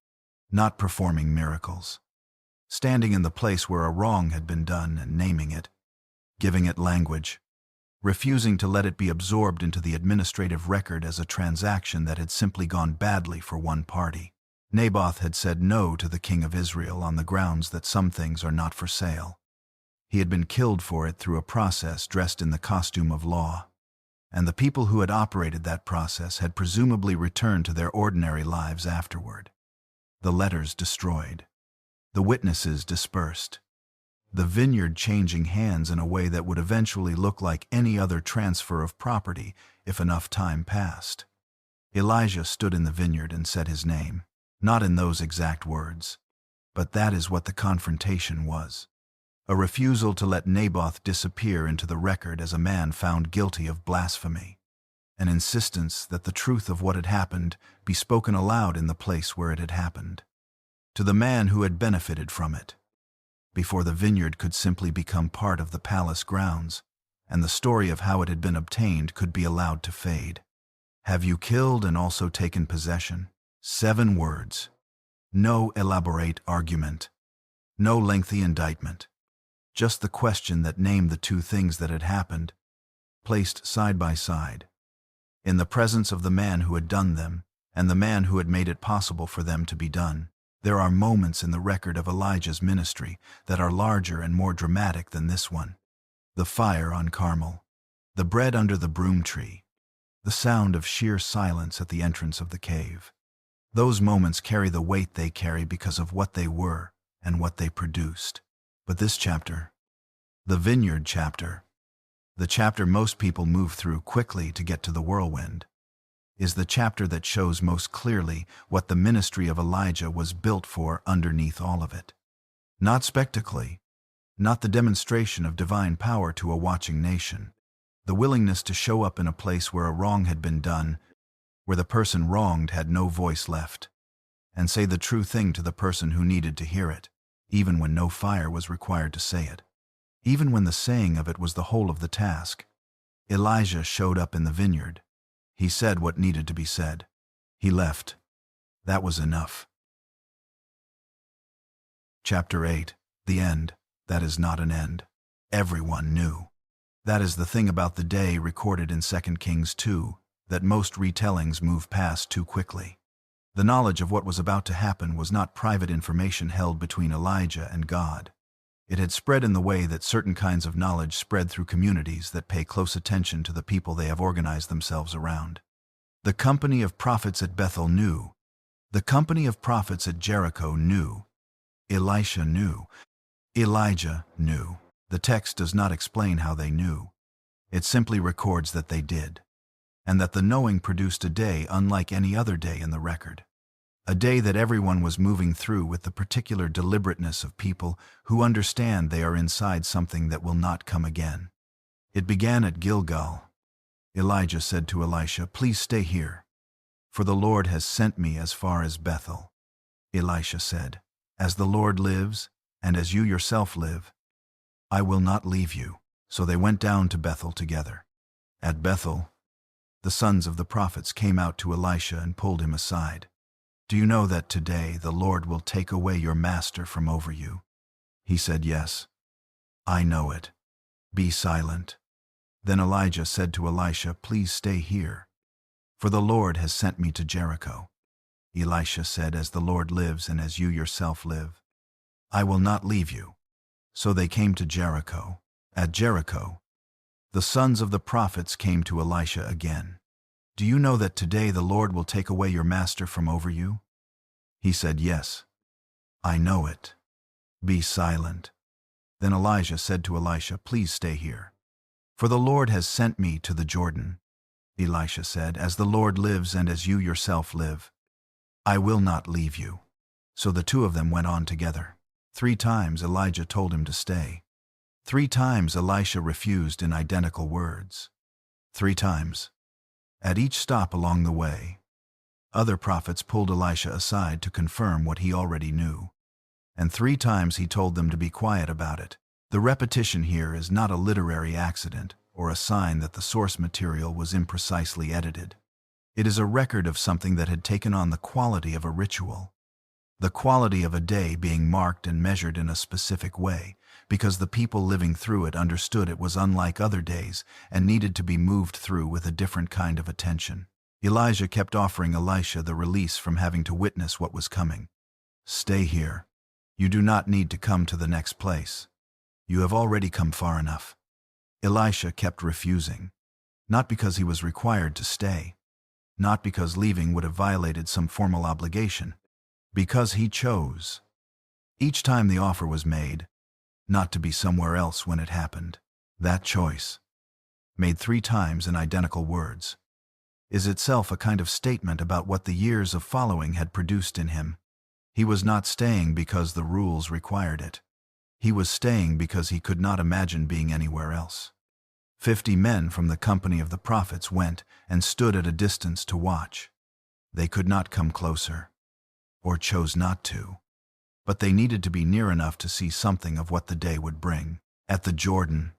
not performing miracles, standing in the place where a wrong had been done and naming it, giving it language, refusing to let it be absorbed into the administrative record as a transaction that had simply gone badly for one party. Naboth had said no to the king of Israel on the grounds that some things are not for sale. He had been killed for it through a process dressed in the costume of law, and the people who had operated that process had presumably returned to their ordinary lives afterward. The letters destroyed, the witnesses dispersed, the vineyard changing hands in a way that would eventually look like any other transfer of property if enough time passed. Elijah stood in the vineyard and said his name, not in those exact words, but that is what the confrontation was. A refusal to let Naboth disappear into the record as a man found guilty of blasphemy. An insistence that the truth of what had happened be spoken aloud in the place where it had happened, to the man who had benefited from it, before the vineyard could simply become part of the palace grounds, and the story of how it had been obtained could be allowed to fade. Have you killed and also taken possession? 7 words. No elaborate argument. No lengthy indictment. Just the question that named the two things that had happened, placed side by side, in the presence of the man who had done them and the man who had made it possible for them to be done. There are moments in the record of Elijah's ministry that are larger and more dramatic than this one. The fire on Carmel, the bread under the broom tree, the sound of sheer silence at the entrance of the cave. Those moments carry the weight they carry because of what they were and what they produced. But this chapter, the Vineyard chapter, the chapter most people move through quickly to get to the whirlwind, is the chapter that shows most clearly what the ministry of Elijah was built for underneath all of it. Not spectacle, not the demonstration of divine power to a watching nation. The willingness to show up in a place where a wrong had been done, where the person wronged had no voice left, and say the true thing to the person who needed to hear it, even when no fire was required to say it. Even when the saying of it was the whole of the task. Elijah showed up in the vineyard. He said what needed to be said. He left. That was enough. Chapter 8. The end. That is not an end. Everyone knew. That is the thing about the day recorded in 2 Kings 2, that most retellings move past too quickly. The knowledge of what was about to happen was not private information held between Elijah and God. It had spread in the way that certain kinds of knowledge spread through communities that pay close attention to the people they have organized themselves around. The company of prophets at Bethel knew. The company of prophets at Jericho knew. Elisha knew. Elijah knew. The text does not explain how they knew. It simply records that they did, and that the knowing produced a day unlike any other day in the record. A day that everyone was moving through with the particular deliberateness of people who understand they are inside something that will not come again. It began at Gilgal. Elijah said to Elisha, "Please stay here, for the Lord has sent me as far as Bethel." Elisha said, "As the Lord lives, and as you yourself live, I will not leave you." So they went down to Bethel together. At Bethel, the sons of the prophets came out to Elisha and pulled him aside. "Do you know that today the Lord will take away your master from over you?" He said, "Yes, I know it. Be silent." Then Elijah said to Elisha, "Please stay here, for the Lord has sent me to Jericho." Elisha said, "As the Lord lives and as you yourself live, I will not leave you." So they came to Jericho. At Jericho, the sons of the prophets came to Elisha again. "Do you know that today the Lord will take away your master from over you?" He said, "Yes, I know it. Be silent." Then Elijah said to Elisha, "Please stay here, for the Lord has sent me to the Jordan." Elisha said, "As the Lord lives and as you yourself live, I will not leave you." So the two of them went on together. 3 times Elijah told him to stay. 3 times Elisha refused in identical words. 3 times. At each stop along the way, other prophets pulled Elisha aside to confirm what he already knew. And 3 times he told them to be quiet about it. The repetition here is not a literary accident or a sign that the source material was imprecisely edited. It is a record of something that had taken on the quality of a ritual. The quality of a day being marked and measured in a specific way, because the people living through it understood it was unlike other days and needed to be moved through with a different kind of attention. Elijah kept offering Elisha the release from having to witness what was coming. "Stay here. You do not need to come to the next place. You have already come far enough." Elisha kept refusing, not because he was required to stay, not because leaving would have violated some formal obligation, because he chose. Each time the offer was made, not to be somewhere else when it happened. That choice, made 3 times in identical words, is itself a kind of statement about what the years of following had produced in him. He was not staying because the rules required it. He was staying because he could not imagine being anywhere else. 50 men from the company of the prophets went and stood at a distance to watch. They could not come closer, or chose not to, but they needed to be near enough to see something of what the day would bring. At the Jordan,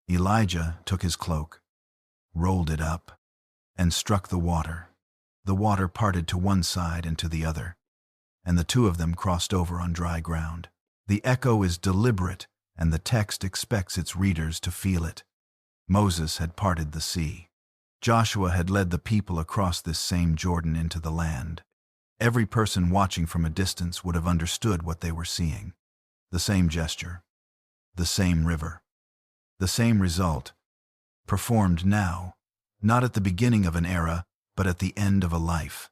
Elijah took his cloak, rolled it up, and struck the water. The water parted to one side and to the other, and the 2 of them crossed over on dry ground. The echo is deliberate, and the text expects its readers to feel it. Moses had parted the sea. Joshua had led the people across this same Jordan into the land. Every person watching from a distance would have understood what they were seeing. The same gesture, the same river, the same result, performed now, not at the beginning of an era, but at the end of a life.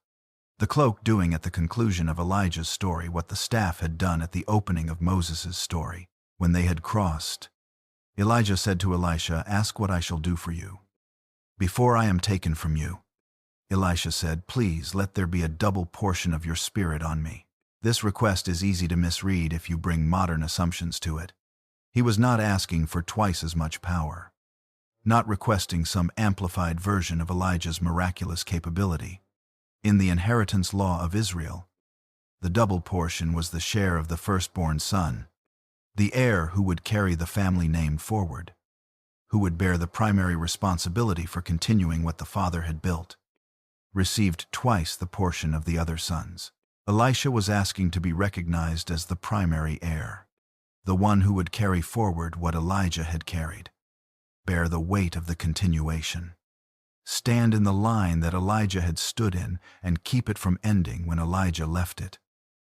The cloak doing at the conclusion of Elijah's story what the staff had done at the opening of Moses' story. When they had crossed, Elijah said to Elisha, "Ask what I shall do for you before I am taken from you." Elisha said, "Please let there be a double portion of your spirit on me." This request is easy to misread if you bring modern assumptions to it. He was not asking for twice as much power, not requesting some amplified version of Elijah's miraculous capability. In the inheritance law of Israel, the double portion was the share of the firstborn son, the heir who would carry the family name forward, who would bear the primary responsibility for continuing what the father had built, received twice the portion of the other sons. Elisha was asking to be recognized as the primary heir, the one who would carry forward what Elijah had carried, bear the weight of the continuation, stand in the line that Elijah had stood in and keep it from ending when Elijah left it.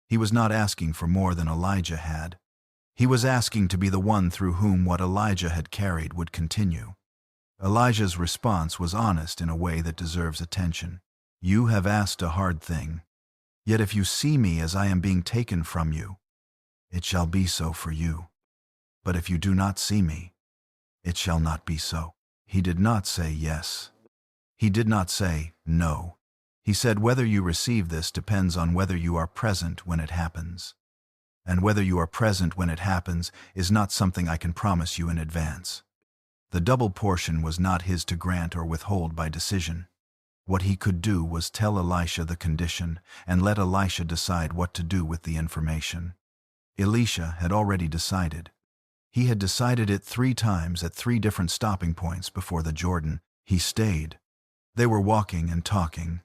He was not asking for more than Elijah had. He was asking to be the one through whom what Elijah had carried would continue. Elijah's response was honest in a way that deserves attention. "You have asked a hard thing. Yet if you see me as I am being taken from you, it shall be so for you. But if you do not see me, it shall not be so." He did not say yes. He did not say no. He said, "Whether you receive this depends on whether you are present when it happens. And whether you are present when it happens is not something I can promise you in advance." The double portion was not his to grant or withhold by decision. What he could do was tell Elisha the condition and let Elisha decide what to do with the information. Elisha had already decided. He had decided it 3 times at 3 different stopping points before the Jordan. He stayed. They were walking and talking,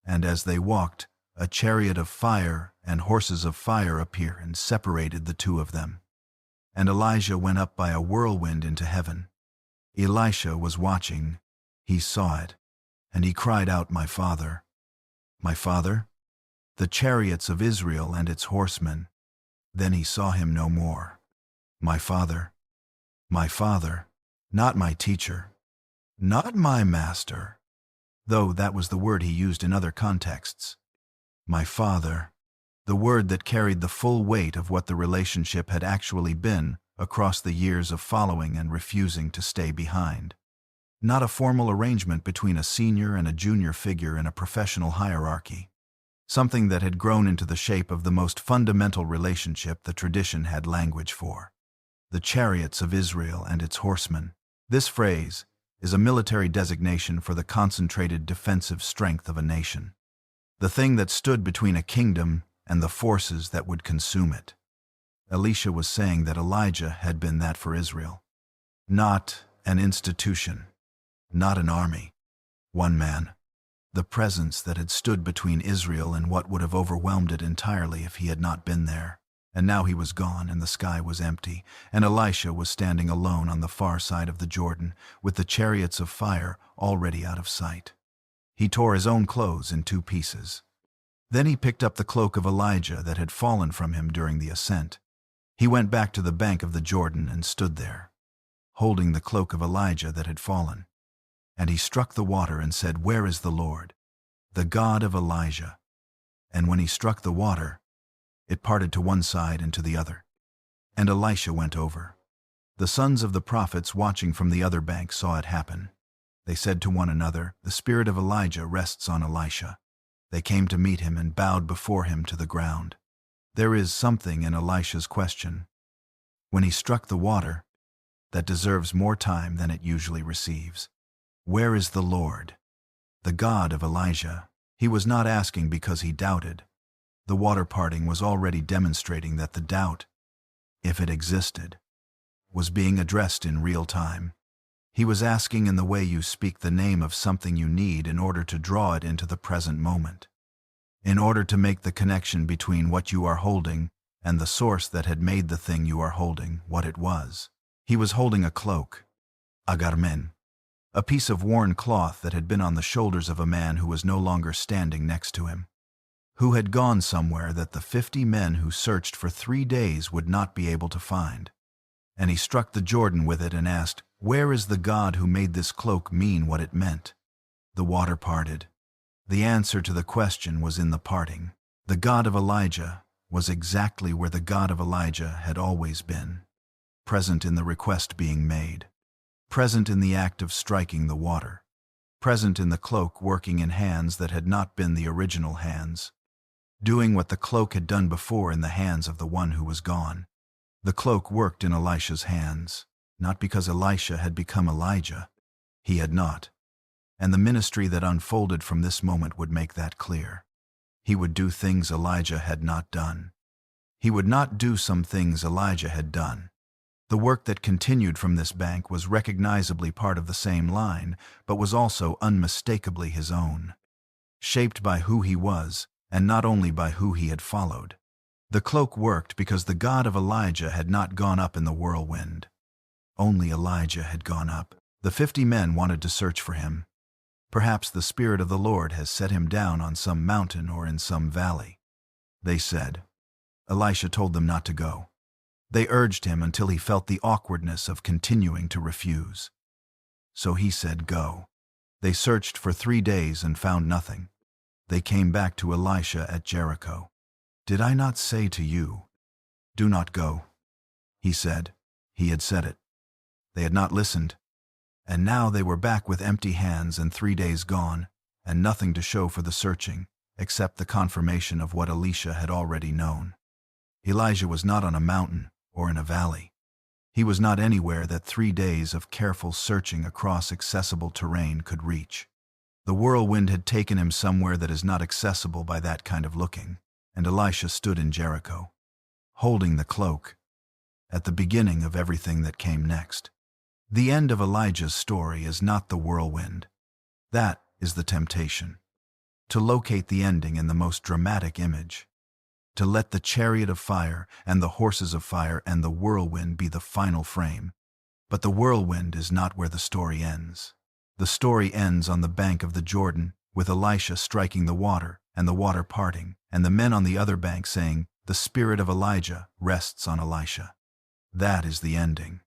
and as they walked, a chariot of fire and horses of fire appeared and separated the 2 of them. And Elijah went up by a whirlwind into heaven. Elisha was watching. He saw it, and he cried out, "My father! My father!" The chariots of Israel and its horsemen. Then he saw him no more. "My father! My father! Not my teacher! Not my master!" Though that was the word he used in other contexts. "My father," the word that carried the full weight of what the relationship had actually been across the years of following and refusing to stay behind. Not a formal arrangement between a senior and a junior figure in a professional hierarchy. Something that had grown into the shape of the most fundamental relationship the tradition had language for. The chariots of Israel and its horsemen. This phrase is a military designation for the concentrated defensive strength of a nation. The thing that stood between a kingdom and the forces that would consume it. Elisha was saying that Elijah had been that for Israel. Not an institution. Not an army. One man. The presence that had stood between Israel and what would have overwhelmed it entirely if he had not been there. And now he was gone, and the sky was empty, and Elisha was standing alone on the far side of the Jordan, with the chariots of fire already out of sight. He tore his own clothes in 2 pieces. Then he picked up the cloak of Elijah that had fallen from him during the ascent. He went back to the bank of the Jordan and stood there, holding the cloak of Elijah that had fallen. And he struck the water and said, "Where is the Lord, the God of Elijah?" And when he struck the water, it parted to one side and to the other. And Elisha went over. The sons of the prophets watching from the other bank saw it happen. They said to one another, "The spirit of Elijah rests on Elisha." They came to meet him and bowed before him to the ground. There is something in Elisha's question, when he struck the water, that deserves more time than it usually receives. Where is the Lord, the God of Elijah? He was not asking because he doubted. The water parting was already demonstrating that the doubt, if it existed, was being addressed in real time. He was asking in the way you speak the name of something you need in order to draw it into the present moment, in order to make the connection between what you are holding and the source that had made the thing you are holding what it was. He was holding a cloak, a garmen, a piece of worn cloth that had been on the shoulders of a man who was no longer standing next to him, who had gone somewhere that the 50 men who searched for 3 days would not be able to find. And he struck the Jordan with it and asked, "Where is the God who made this cloak mean what it meant?" The water parted. The answer to the question was in the parting. The God of Elijah was exactly where the God of Elijah had always been, present in the request being made, present in the act of striking the water, present in the cloak working in hands that had not been the original hands, doing what the cloak had done before in the hands of the one who was gone. The cloak worked in Elisha's hands, not because Elisha had become Elijah. He had not. And the ministry that unfolded from this moment would make that clear. He would do things Elijah had not done. He would not do some things Elijah had done. The work that continued from this bank was recognizably part of the same line, but was also unmistakably his own, shaped by who he was, and not only by who he had followed. The cloak worked because the God of Elijah had not gone up in the whirlwind. Only Elijah had gone up. The 50 men wanted to search for him. Perhaps the Spirit of the Lord has set him down on some mountain or in some valley. They said. Elisha told them not to go. They urged him until he felt the awkwardness of continuing to refuse. So he said, "Go." They searched for 3 days and found nothing. They came back to Elisha at Jericho. "Did I not say to you, 'Do not go'?" He said. He had said it. They had not listened. And now they were back with empty hands and 3 days gone, and nothing to show for the searching, except the confirmation of what Elisha had already known. Elijah was not on a mountain or in a valley. He was not anywhere that 3 days of careful searching across accessible terrain could reach. The whirlwind had taken him somewhere that is not accessible by that kind of looking, and Elisha stood in Jericho, holding the cloak, at the beginning of everything that came next. The end of Elijah's story is not the whirlwind. That is the temptation. To locate the ending in the most dramatic image. To let the chariot of fire and the horses of fire and the whirlwind be the final frame. But the whirlwind is not where the story ends. The story ends on the bank of the Jordan, with Elisha striking the water and the water parting, and the men on the other bank saying, "The spirit of Elijah rests on Elisha." That is the ending.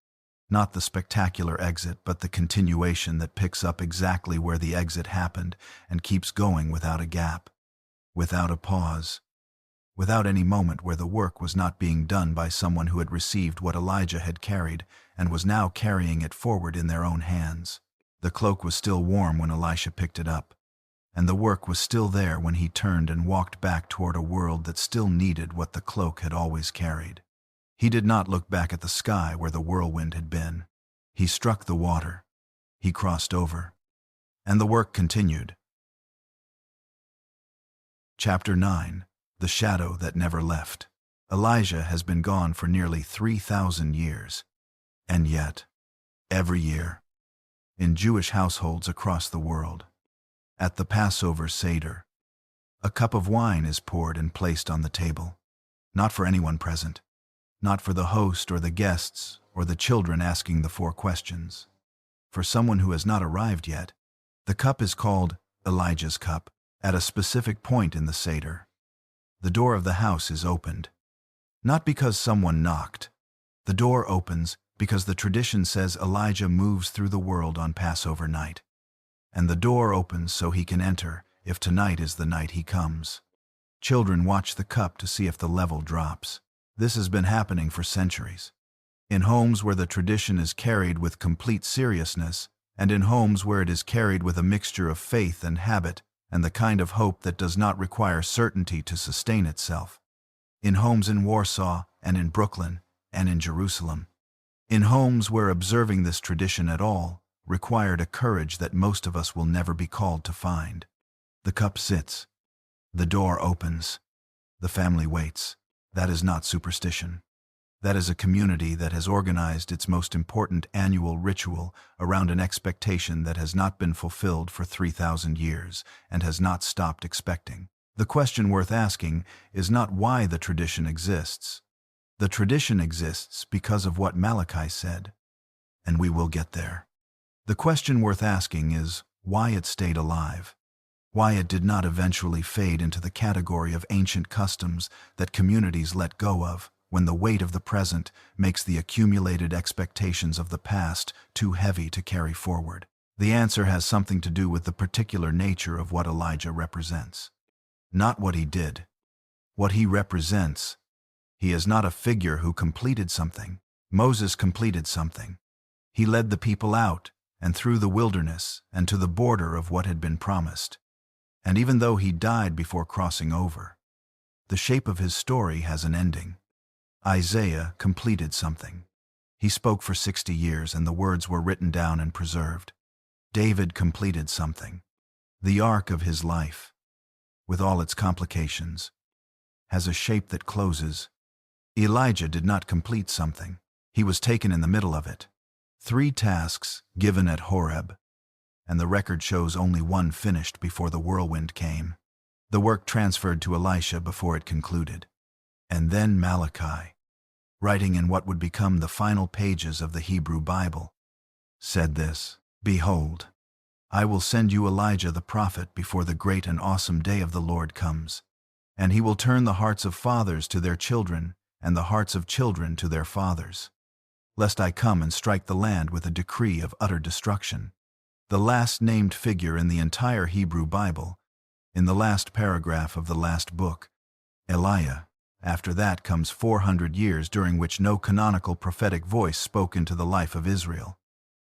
Not the spectacular exit, but the continuation that picks up exactly where the exit happened and keeps going without a gap, without a pause, without any moment where the work was not being done by someone who had received what Elijah had carried and was now carrying it forward in their own hands. The cloak was still warm when Elisha picked it up, and the work was still there when he turned and walked back toward a world that still needed what the cloak had always carried. He did not look back at the sky where the whirlwind had been. He struck the water. He crossed over. And the work continued. Chapter 9. The Shadow That Never Left. Elijah has been gone for nearly 3,000 years. And yet, every year, in Jewish households across the world, at the Passover Seder, a cup of wine is poured and placed on the table, not for anyone present, not for the host or the guests or the children asking the 4 questions. For someone who has not arrived yet, the cup is called Elijah's cup at a specific point in the Seder. The door of the house is opened, not because someone knocked. The door opens because the tradition says Elijah moves through the world on Passover night. And the door opens so he can enter if tonight is the night he comes. Children watch the cup to see if the level drops. This has been happening for centuries. In homes where the tradition is carried with complete seriousness, and in homes where it is carried with a mixture of faith and habit, and the kind of hope that does not require certainty to sustain itself. In homes in Warsaw, and in Brooklyn, and in Jerusalem. In homes where observing this tradition at all required a courage that most of us will never be called to find. The cup sits. The door opens. The family waits. That is not superstition. That is a community that has organized its most important annual ritual around an expectation that has not been fulfilled for 3,000 years and has not stopped expecting. The question worth asking is not why the tradition exists. The tradition exists because of what Malachi said, and we will get there. The question worth asking is why it stayed alive. Why it did not eventually fade into the category of ancient customs that communities let go of when the weight of the present makes the accumulated expectations of the past too heavy to carry forward. The answer has something to do with the particular nature of what Elijah represents. Not what he did. What he represents. He is not a figure who completed something. Moses completed something. He led the people out and through the wilderness and to the border of what had been promised. And even though he died before crossing over, the shape of his story has an ending. Isaiah completed something. He spoke for 60 years and the words were written down and preserved. David completed something. The arc of his life, with all its complications, has a shape that closes. Elijah did not complete something. He was taken in the middle of it. 3 tasks given at Horeb, and the record shows only one finished before the whirlwind came. The work transferred to Elisha before it concluded. And then Malachi, writing in what would become the final pages of the Hebrew Bible, said this, "Behold, I will send you Elijah the prophet before the great and awesome day of the Lord comes. And he will turn the hearts of fathers to their children, and the hearts of children to their fathers, lest I come and strike the land with a decree of utter destruction." The last named figure in the entire Hebrew Bible, in the last paragraph of the last book, Elijah. After that comes 400 years during which no canonical prophetic voice spoke into the life of Israel.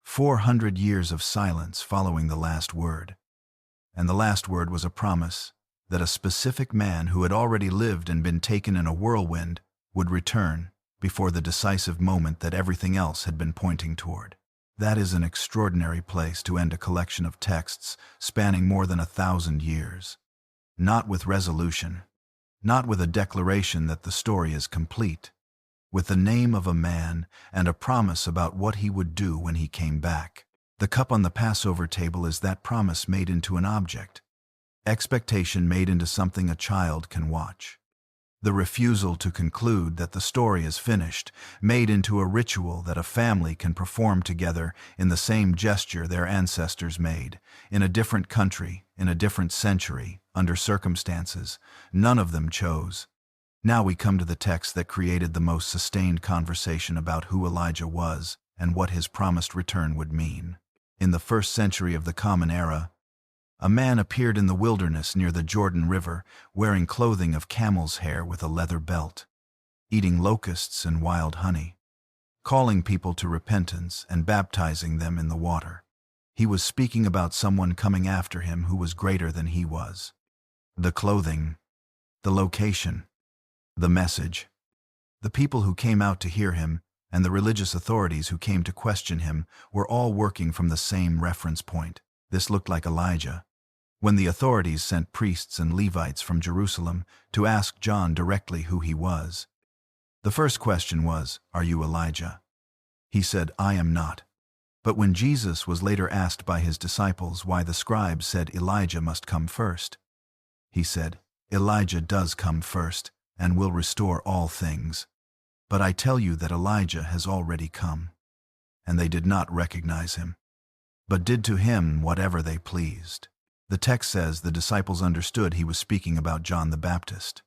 400 years of silence following the last word. And the last word was a promise that a specific man who had already lived and been taken in a whirlwind would return before the decisive moment that everything else had been pointing toward. That is an extraordinary place to end a collection of texts spanning more than 1,000 years. Not with resolution, not with a declaration that the story is complete, with the name of a man and a promise about what he would do when he came back. The cup on the Passover table is that promise made into an object. Expectation made into something a child can watch. The refusal to conclude that the story is finished, made into a ritual that a family can perform together in the same gesture their ancestors made, in a different country, in a different century, under circumstances none of them chose. Now we come to the text that created the most sustained conversation about who Elijah was and what his promised return would mean. In the 1st century of the Common Era, a man appeared in the wilderness near the Jordan River, wearing clothing of camel's hair with a leather belt, eating locusts and wild honey, calling people to repentance and baptizing them in the water. He was speaking about someone coming after him who was greater than he was. The clothing, the location, the message, the people who came out to hear him, and the religious authorities who came to question him were all working from the same reference point. This looked like Elijah. When the authorities sent priests and Levites from Jerusalem to ask John directly who he was, the first question was, "Are you Elijah?" He said, "I am not." But when Jesus was later asked by his disciples why the scribes said Elijah must come first, he said, "Elijah does come first and will restore all things. But I tell you that Elijah has already come." And they did not recognize him, but did to him whatever they pleased. The text says the disciples understood he was speaking about John the Baptist.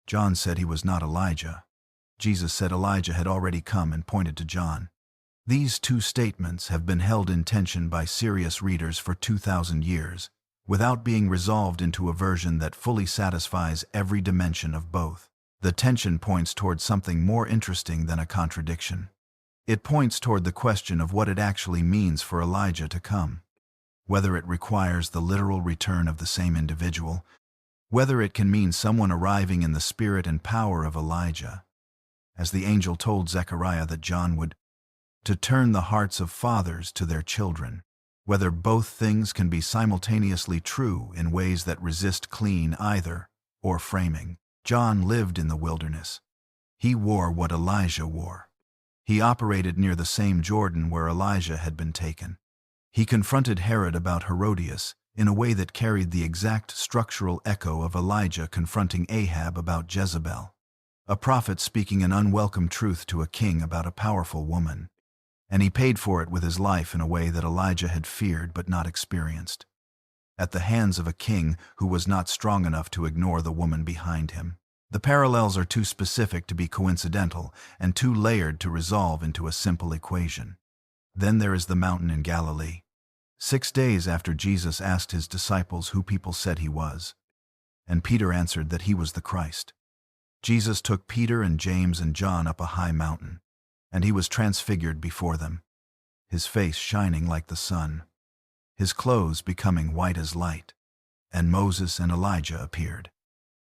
John said he was not Elijah. Jesus said Elijah had already come and pointed to John. These two statements have been held in tension by serious readers for 2,000 years, without being resolved into a version that fully satisfies every dimension of both. The tension points toward something more interesting than a contradiction. It points toward the question of what it actually means for Elijah to come. Whether it requires the literal return of the same individual, whether it can mean someone arriving in the spirit and power of Elijah, as the angel told Zechariah that John would, to turn the hearts of fathers to their children, whether both things can be simultaneously true in ways that resist clean either or framing. John lived in the wilderness. He wore what Elijah wore. He operated near the same Jordan where Elijah had been taken. He confronted Herod about Herodias in a way that carried the exact structural echo of Elijah confronting Ahab about Jezebel, a prophet speaking an unwelcome truth to a king about a powerful woman. And he paid for it with his life in a way that Elijah had feared but not experienced, at the hands of a king who was not strong enough to ignore the woman behind him. The parallels are too specific to be coincidental and too layered to resolve into a simple equation. Then there is the mountain in Galilee. 6 days after Jesus asked his disciples who people said he was, and Peter answered that he was the Christ. Jesus took Peter and James and John up a high mountain, and he was transfigured before them, his face shining like the sun, his clothes becoming white as light. And Moses and Elijah appeared,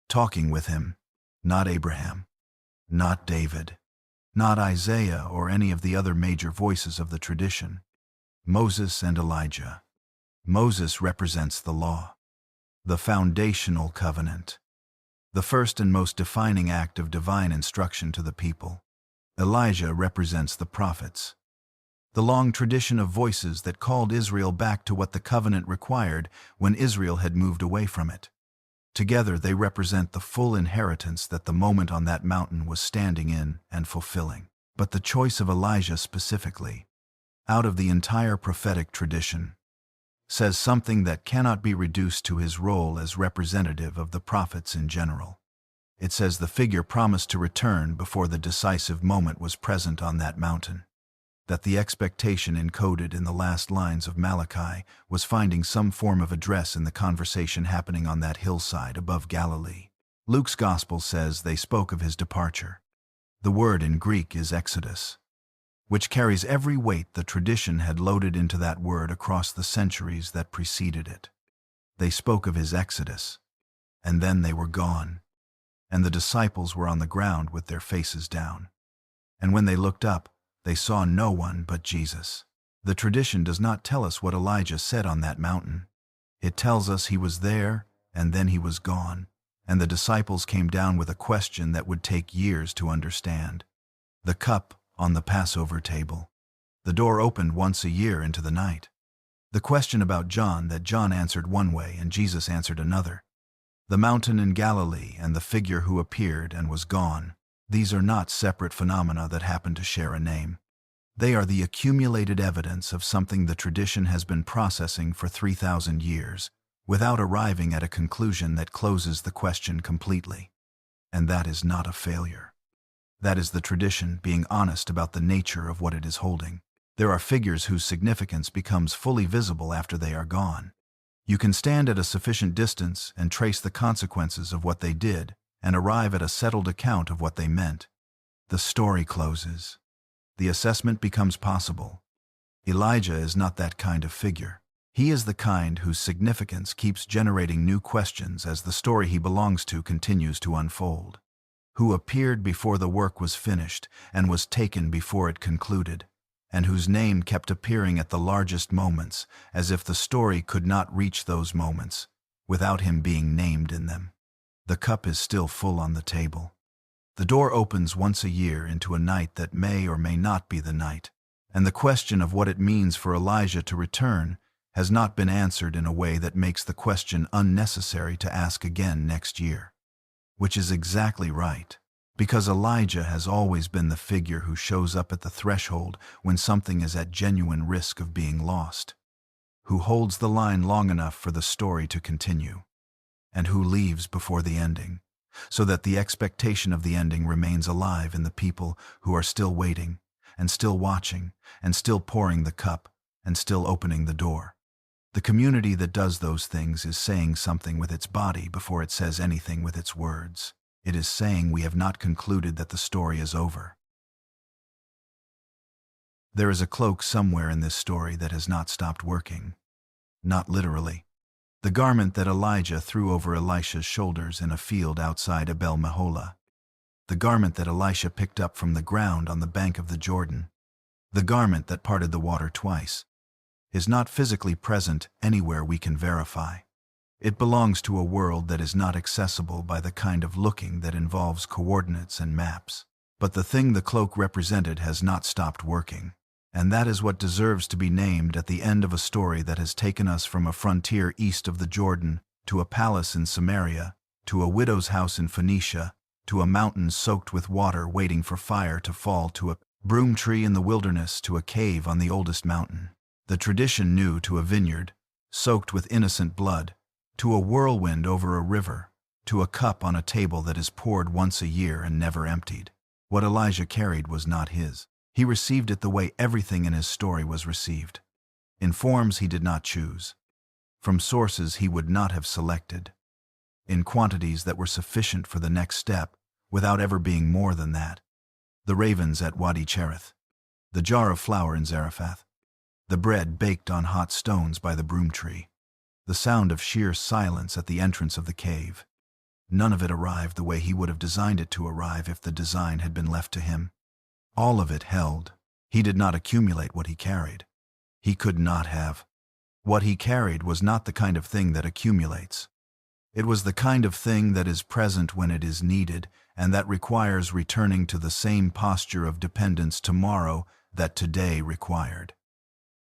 talking with him. Not Abraham, not David, not Isaiah or any of the other major voices of the tradition. Moses and Elijah. Moses represents the law, the foundational covenant, the first and most defining act of divine instruction to the people. Elijah represents the prophets, the long tradition of voices that called Israel back to what the covenant required when Israel had moved away from it. Together they represent the full inheritance that the moment on that mountain was standing in and fulfilling. But the choice of Elijah specifically, out of the entire prophetic tradition, says something that cannot be reduced to his role as representative of the prophets in general. It says the figure promised to return before the decisive moment was present on that mountain, that the expectation encoded in the last lines of Malachi was finding some form of address in the conversation happening on that hillside above Galilee. Luke's Gospel says they spoke of his departure. The word in Greek is exodus, which carries every weight the tradition had loaded into that word across the centuries that preceded it. They spoke of his exodus, and then they were gone, and the disciples were on the ground with their faces down. And when they looked up, they saw no one but Jesus. The tradition does not tell us what Elijah said on that mountain. It tells us he was there, and then he was gone, and the disciples came down with a question that would take years to understand. The cup on the Passover table. The door opened once a year into the night. The question about John that John answered one way and Jesus answered another. The mountain in Galilee and the figure who appeared and was gone. These are not separate phenomena that happen to share a name. They are the accumulated evidence of something the tradition has been processing for 3,000 years, without arriving at a conclusion that closes the question completely. And that is not a failure. That is the tradition being honest about the nature of what it is holding. There are figures whose significance becomes fully visible after they are gone. You can stand at a sufficient distance and trace the consequences of what they did, and arrive at a settled account of what they meant. The story closes. The assessment becomes possible. Elijah is not that kind of figure. He is the kind whose significance keeps generating new questions as the story he belongs to continues to unfold. Who appeared before the work was finished and was taken before it concluded, and whose name kept appearing at the largest moments, as if the story could not reach those moments without him being named in them. The cup is still full on the table. The door opens once a year into a night that may or may not be the night, and the question of what it means for Elijah to return has not been answered in a way that makes the question unnecessary to ask again next year. Which is exactly right, because Elijah has always been the figure who shows up at the threshold when something is at genuine risk of being lost, who holds the line long enough for the story to continue, and who leaves before the ending, so that the expectation of the ending remains alive in the people who are still waiting, and still watching, and still pouring the cup, and still opening the door. The community that does those things is saying something with its body before it says anything with its words. It is saying we have not concluded that the story is over. There is a cloak somewhere in this story that has not stopped working. Not literally. The garment that Elijah threw over Elisha's shoulders in a field outside Abel-Meholah. The garment that Elisha picked up from the ground on the bank of the Jordan. The garment that parted the water twice. Is not physically present anywhere we can verify. It belongs to a world that is not accessible by the kind of looking that involves coordinates and maps. But the thing the cloak represented has not stopped working. And that is what deserves to be named at the end of a story that has taken us from a frontier east of the Jordan, to a palace in Samaria, to a widow's house in Phoenicia, to a mountain soaked with water waiting for fire to fall, to a broom tree in the wilderness, to a cave on the oldest mountain. The tradition knew to a vineyard, soaked with innocent blood, to a whirlwind over a river, to a cup on a table that is poured once a year and never emptied. What Elijah carried was not his. He received it the way everything in his story was received. in forms he did not choose, from sources he would not have selected, in quantities that were sufficient for the next step, without ever being more than that. The ravens at Wadi Cherith, the jar of flour in Zarephath, the bread baked on hot stones by the broom tree, the sound of sheer silence at the entrance of the cave. None of it arrived the way he would have designed it to arrive if the design had been left to him. All of it held. He did not accumulate what he carried. He could not have. What he carried was not the kind of thing that accumulates. It was the kind of thing that is present when it is needed, and that requires returning to the same posture of dependence tomorrow that today required,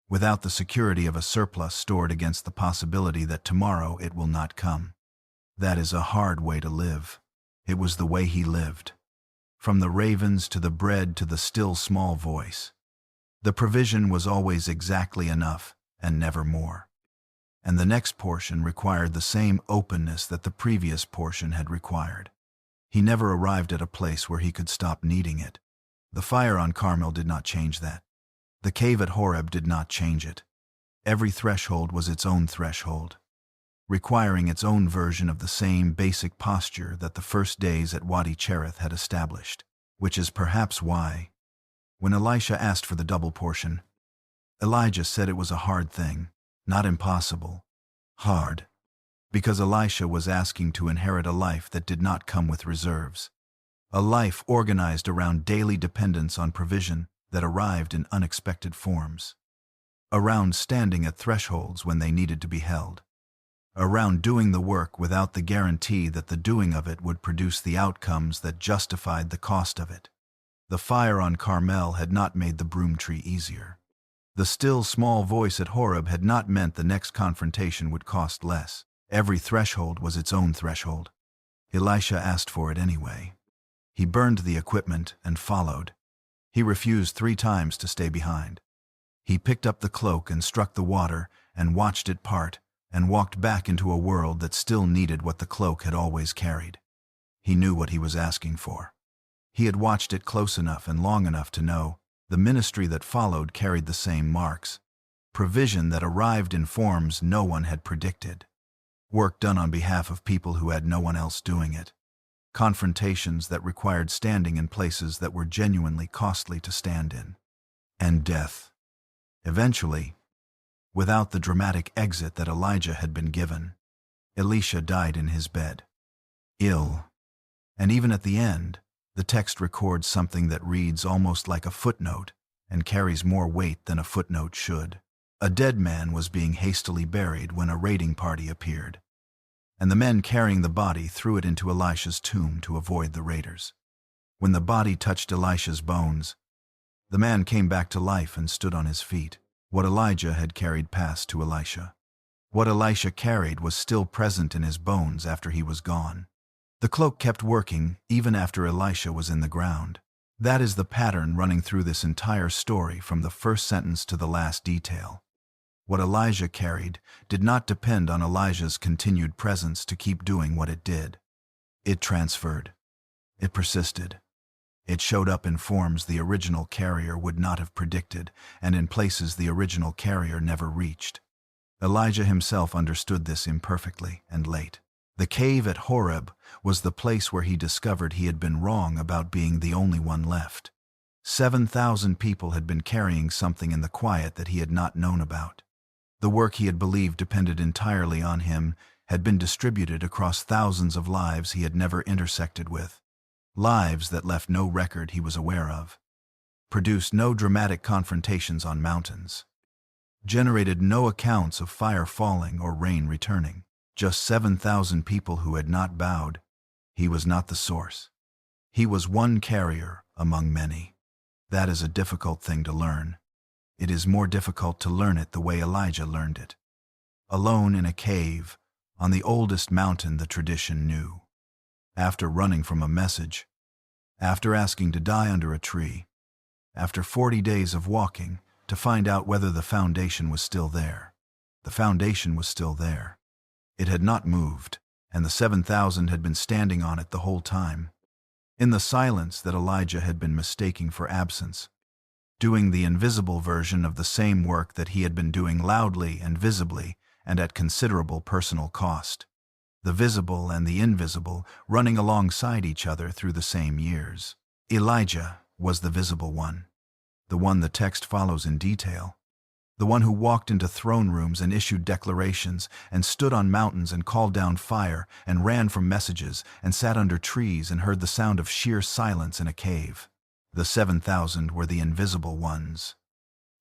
without the security of a surplus stored against the possibility that tomorrow it will not come. That is a hard way to live. It was the way he lived. From the ravens to the bread to the still small voice. The provision was always exactly enough, and never more. And the next portion required the same openness that the previous portion had required. He never arrived at a place where he could stop needing it. The fire on Carmel did not change that. The cave at Horeb did not change it. Every threshold was its own threshold, requiring its own version of the same basic posture that the first days at Wadi Cherith had established, which is perhaps why, when Elisha asked for the double portion, Elijah said it was a hard thing. Not impossible. Hard. Because Elisha was asking to inherit a life that did not come with reserves. A life organized around daily dependence on provision that arrived in unexpected forms. Around standing at thresholds when they needed to be held. Around doing the work without the guarantee that the doing of it would produce the outcomes that justified the cost of it. The fire on Carmel had not made the broom tree easier. The still small voice at Horeb had not meant the next confrontation would cost less. Every threshold was its own threshold. Elisha asked for it anyway. He burned the equipment and followed. He refused 3 times to stay behind. He picked up the cloak and struck the water and watched it part and walked back into a world that still needed what the cloak had always carried. He knew what he was asking for. He had watched it close enough and long enough to know the ministry that followed carried the same marks. Provision that arrived in forms no one had predicted. Work done on behalf of people who had no one else doing it. Confrontations that required standing in places that were genuinely costly to stand in. And death. Eventually, without the dramatic exit that Elijah had been given, Elisha died in his bed. Ill. And even at the end, the text records something that reads almost like a footnote and carries more weight than a footnote should. A dead man was being hastily buried when a raiding party appeared, and the men carrying the body threw it into Elisha's tomb to avoid the raiders. When the body touched Elisha's bones, the man came back to life and stood on his feet. What Elijah had carried passed to Elisha. What Elisha carried was still present in his bones after he was gone. The cloak kept working even after Elisha was in the ground. That is the pattern running through this entire story from the first sentence to the last detail. What Elijah carried did not depend on Elijah's continued presence to keep doing what it did. It transferred. It persisted. It showed up in forms the original carrier would not have predicted, and in places the original carrier never reached. Elijah himself understood this imperfectly and late. The cave at Horeb was the place where he discovered he had been wrong about being the only one left. 7,000 people had been carrying something in the quiet that he had not known about. The work he had believed depended entirely on him had been distributed across thousands of lives he had never intersected with. Lives that left no record he was aware of. Produced no dramatic confrontations on mountains. Generated no accounts of fire falling or rain returning. Just 7,000 people who had not bowed. He was not the source. He was one carrier among many. That is a difficult thing to learn. It is more difficult to learn it the way Elijah learned it. Alone in a cave, on the oldest mountain the tradition knew. After running from a message. After asking to die under a tree. After 40 days of walking to find out whether the foundation was still there. The foundation was still there. It had not moved, and the 7,000 had been standing on it the whole time. In the silence that Elijah had been mistaking for absence. doing the invisible version of the same work that he had been doing loudly and visibly and at considerable personal cost. The visible and the invisible running alongside each other through the same years. Elijah was the visible one, the one the text follows in detail, the one who walked into throne rooms and issued declarations and stood on mountains and called down fire and ran from messages and sat under trees and heard the sound of sheer silence in a cave. The 7,000 were the invisible ones.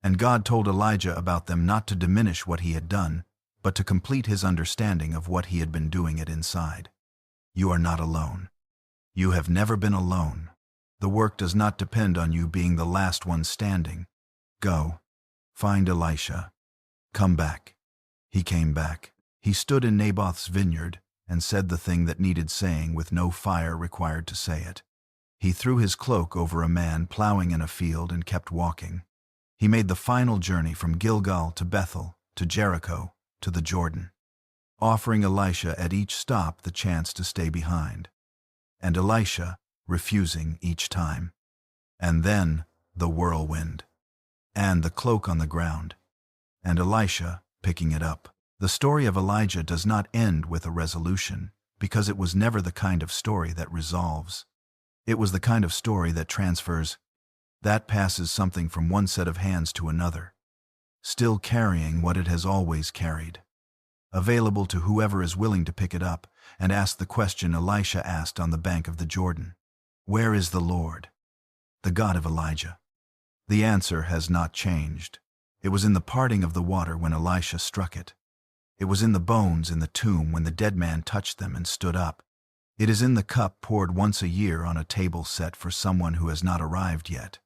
And God told Elijah about them not to diminish what he had done, but to complete his understanding of what he had been doing it inside. You are not alone. You have never been alone. The work does not depend on you being the last one standing. Go. Find Elisha. Come back. He came back. He stood in Naboth's vineyard and said the thing that needed saying with no fire required to say it. He threw his cloak over a man plowing in a field and kept walking. He made the final journey from Gilgal to Bethel, to Jericho, to the Jordan, offering Elisha at each stop the chance to stay behind, and Elisha refusing each time. And then the whirlwind, and the cloak on the ground, and Elisha picking it up. The story of Elijah does not end with a resolution, because it was never the kind of story that resolves. It was the kind of story that transfers, that passes something from one set of hands to another, still carrying what it has always carried, available to whoever is willing to pick it up and ask the question Elisha asked on the bank of the Jordan. Where is the Lord, the God of Elijah? The answer has not changed. It was in the parting of the water when Elisha struck it. It was in the bones in the tomb when the dead man touched them and stood up. It is in the cup poured once a year on a table set for someone who has not arrived yet.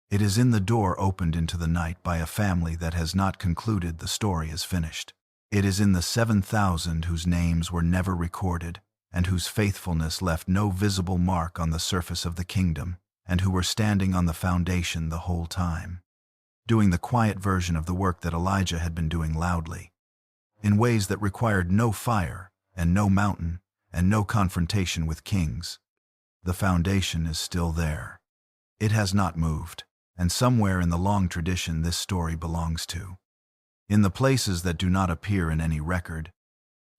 It is in the door opened into the night by a family that has not concluded the story is finished. It is in the 7,000 whose names were never recorded and whose faithfulness left no visible mark on the surface of the kingdom and who were standing on the foundation the whole time, doing the quiet version of the work that Elijah had been doing loudly, in ways that required no fire and no mountain and no confrontation with kings. The foundation is still there. It has not moved. And somewhere in the long tradition this story belongs to. In the places that do not appear in any record,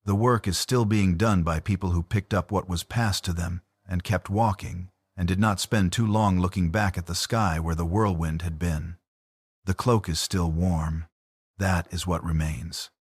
the work is still being done by people who picked up what was passed to them and kept walking and did not spend too long looking back at the sky where the whirlwind had been. The cloak is still warm. That is what remains.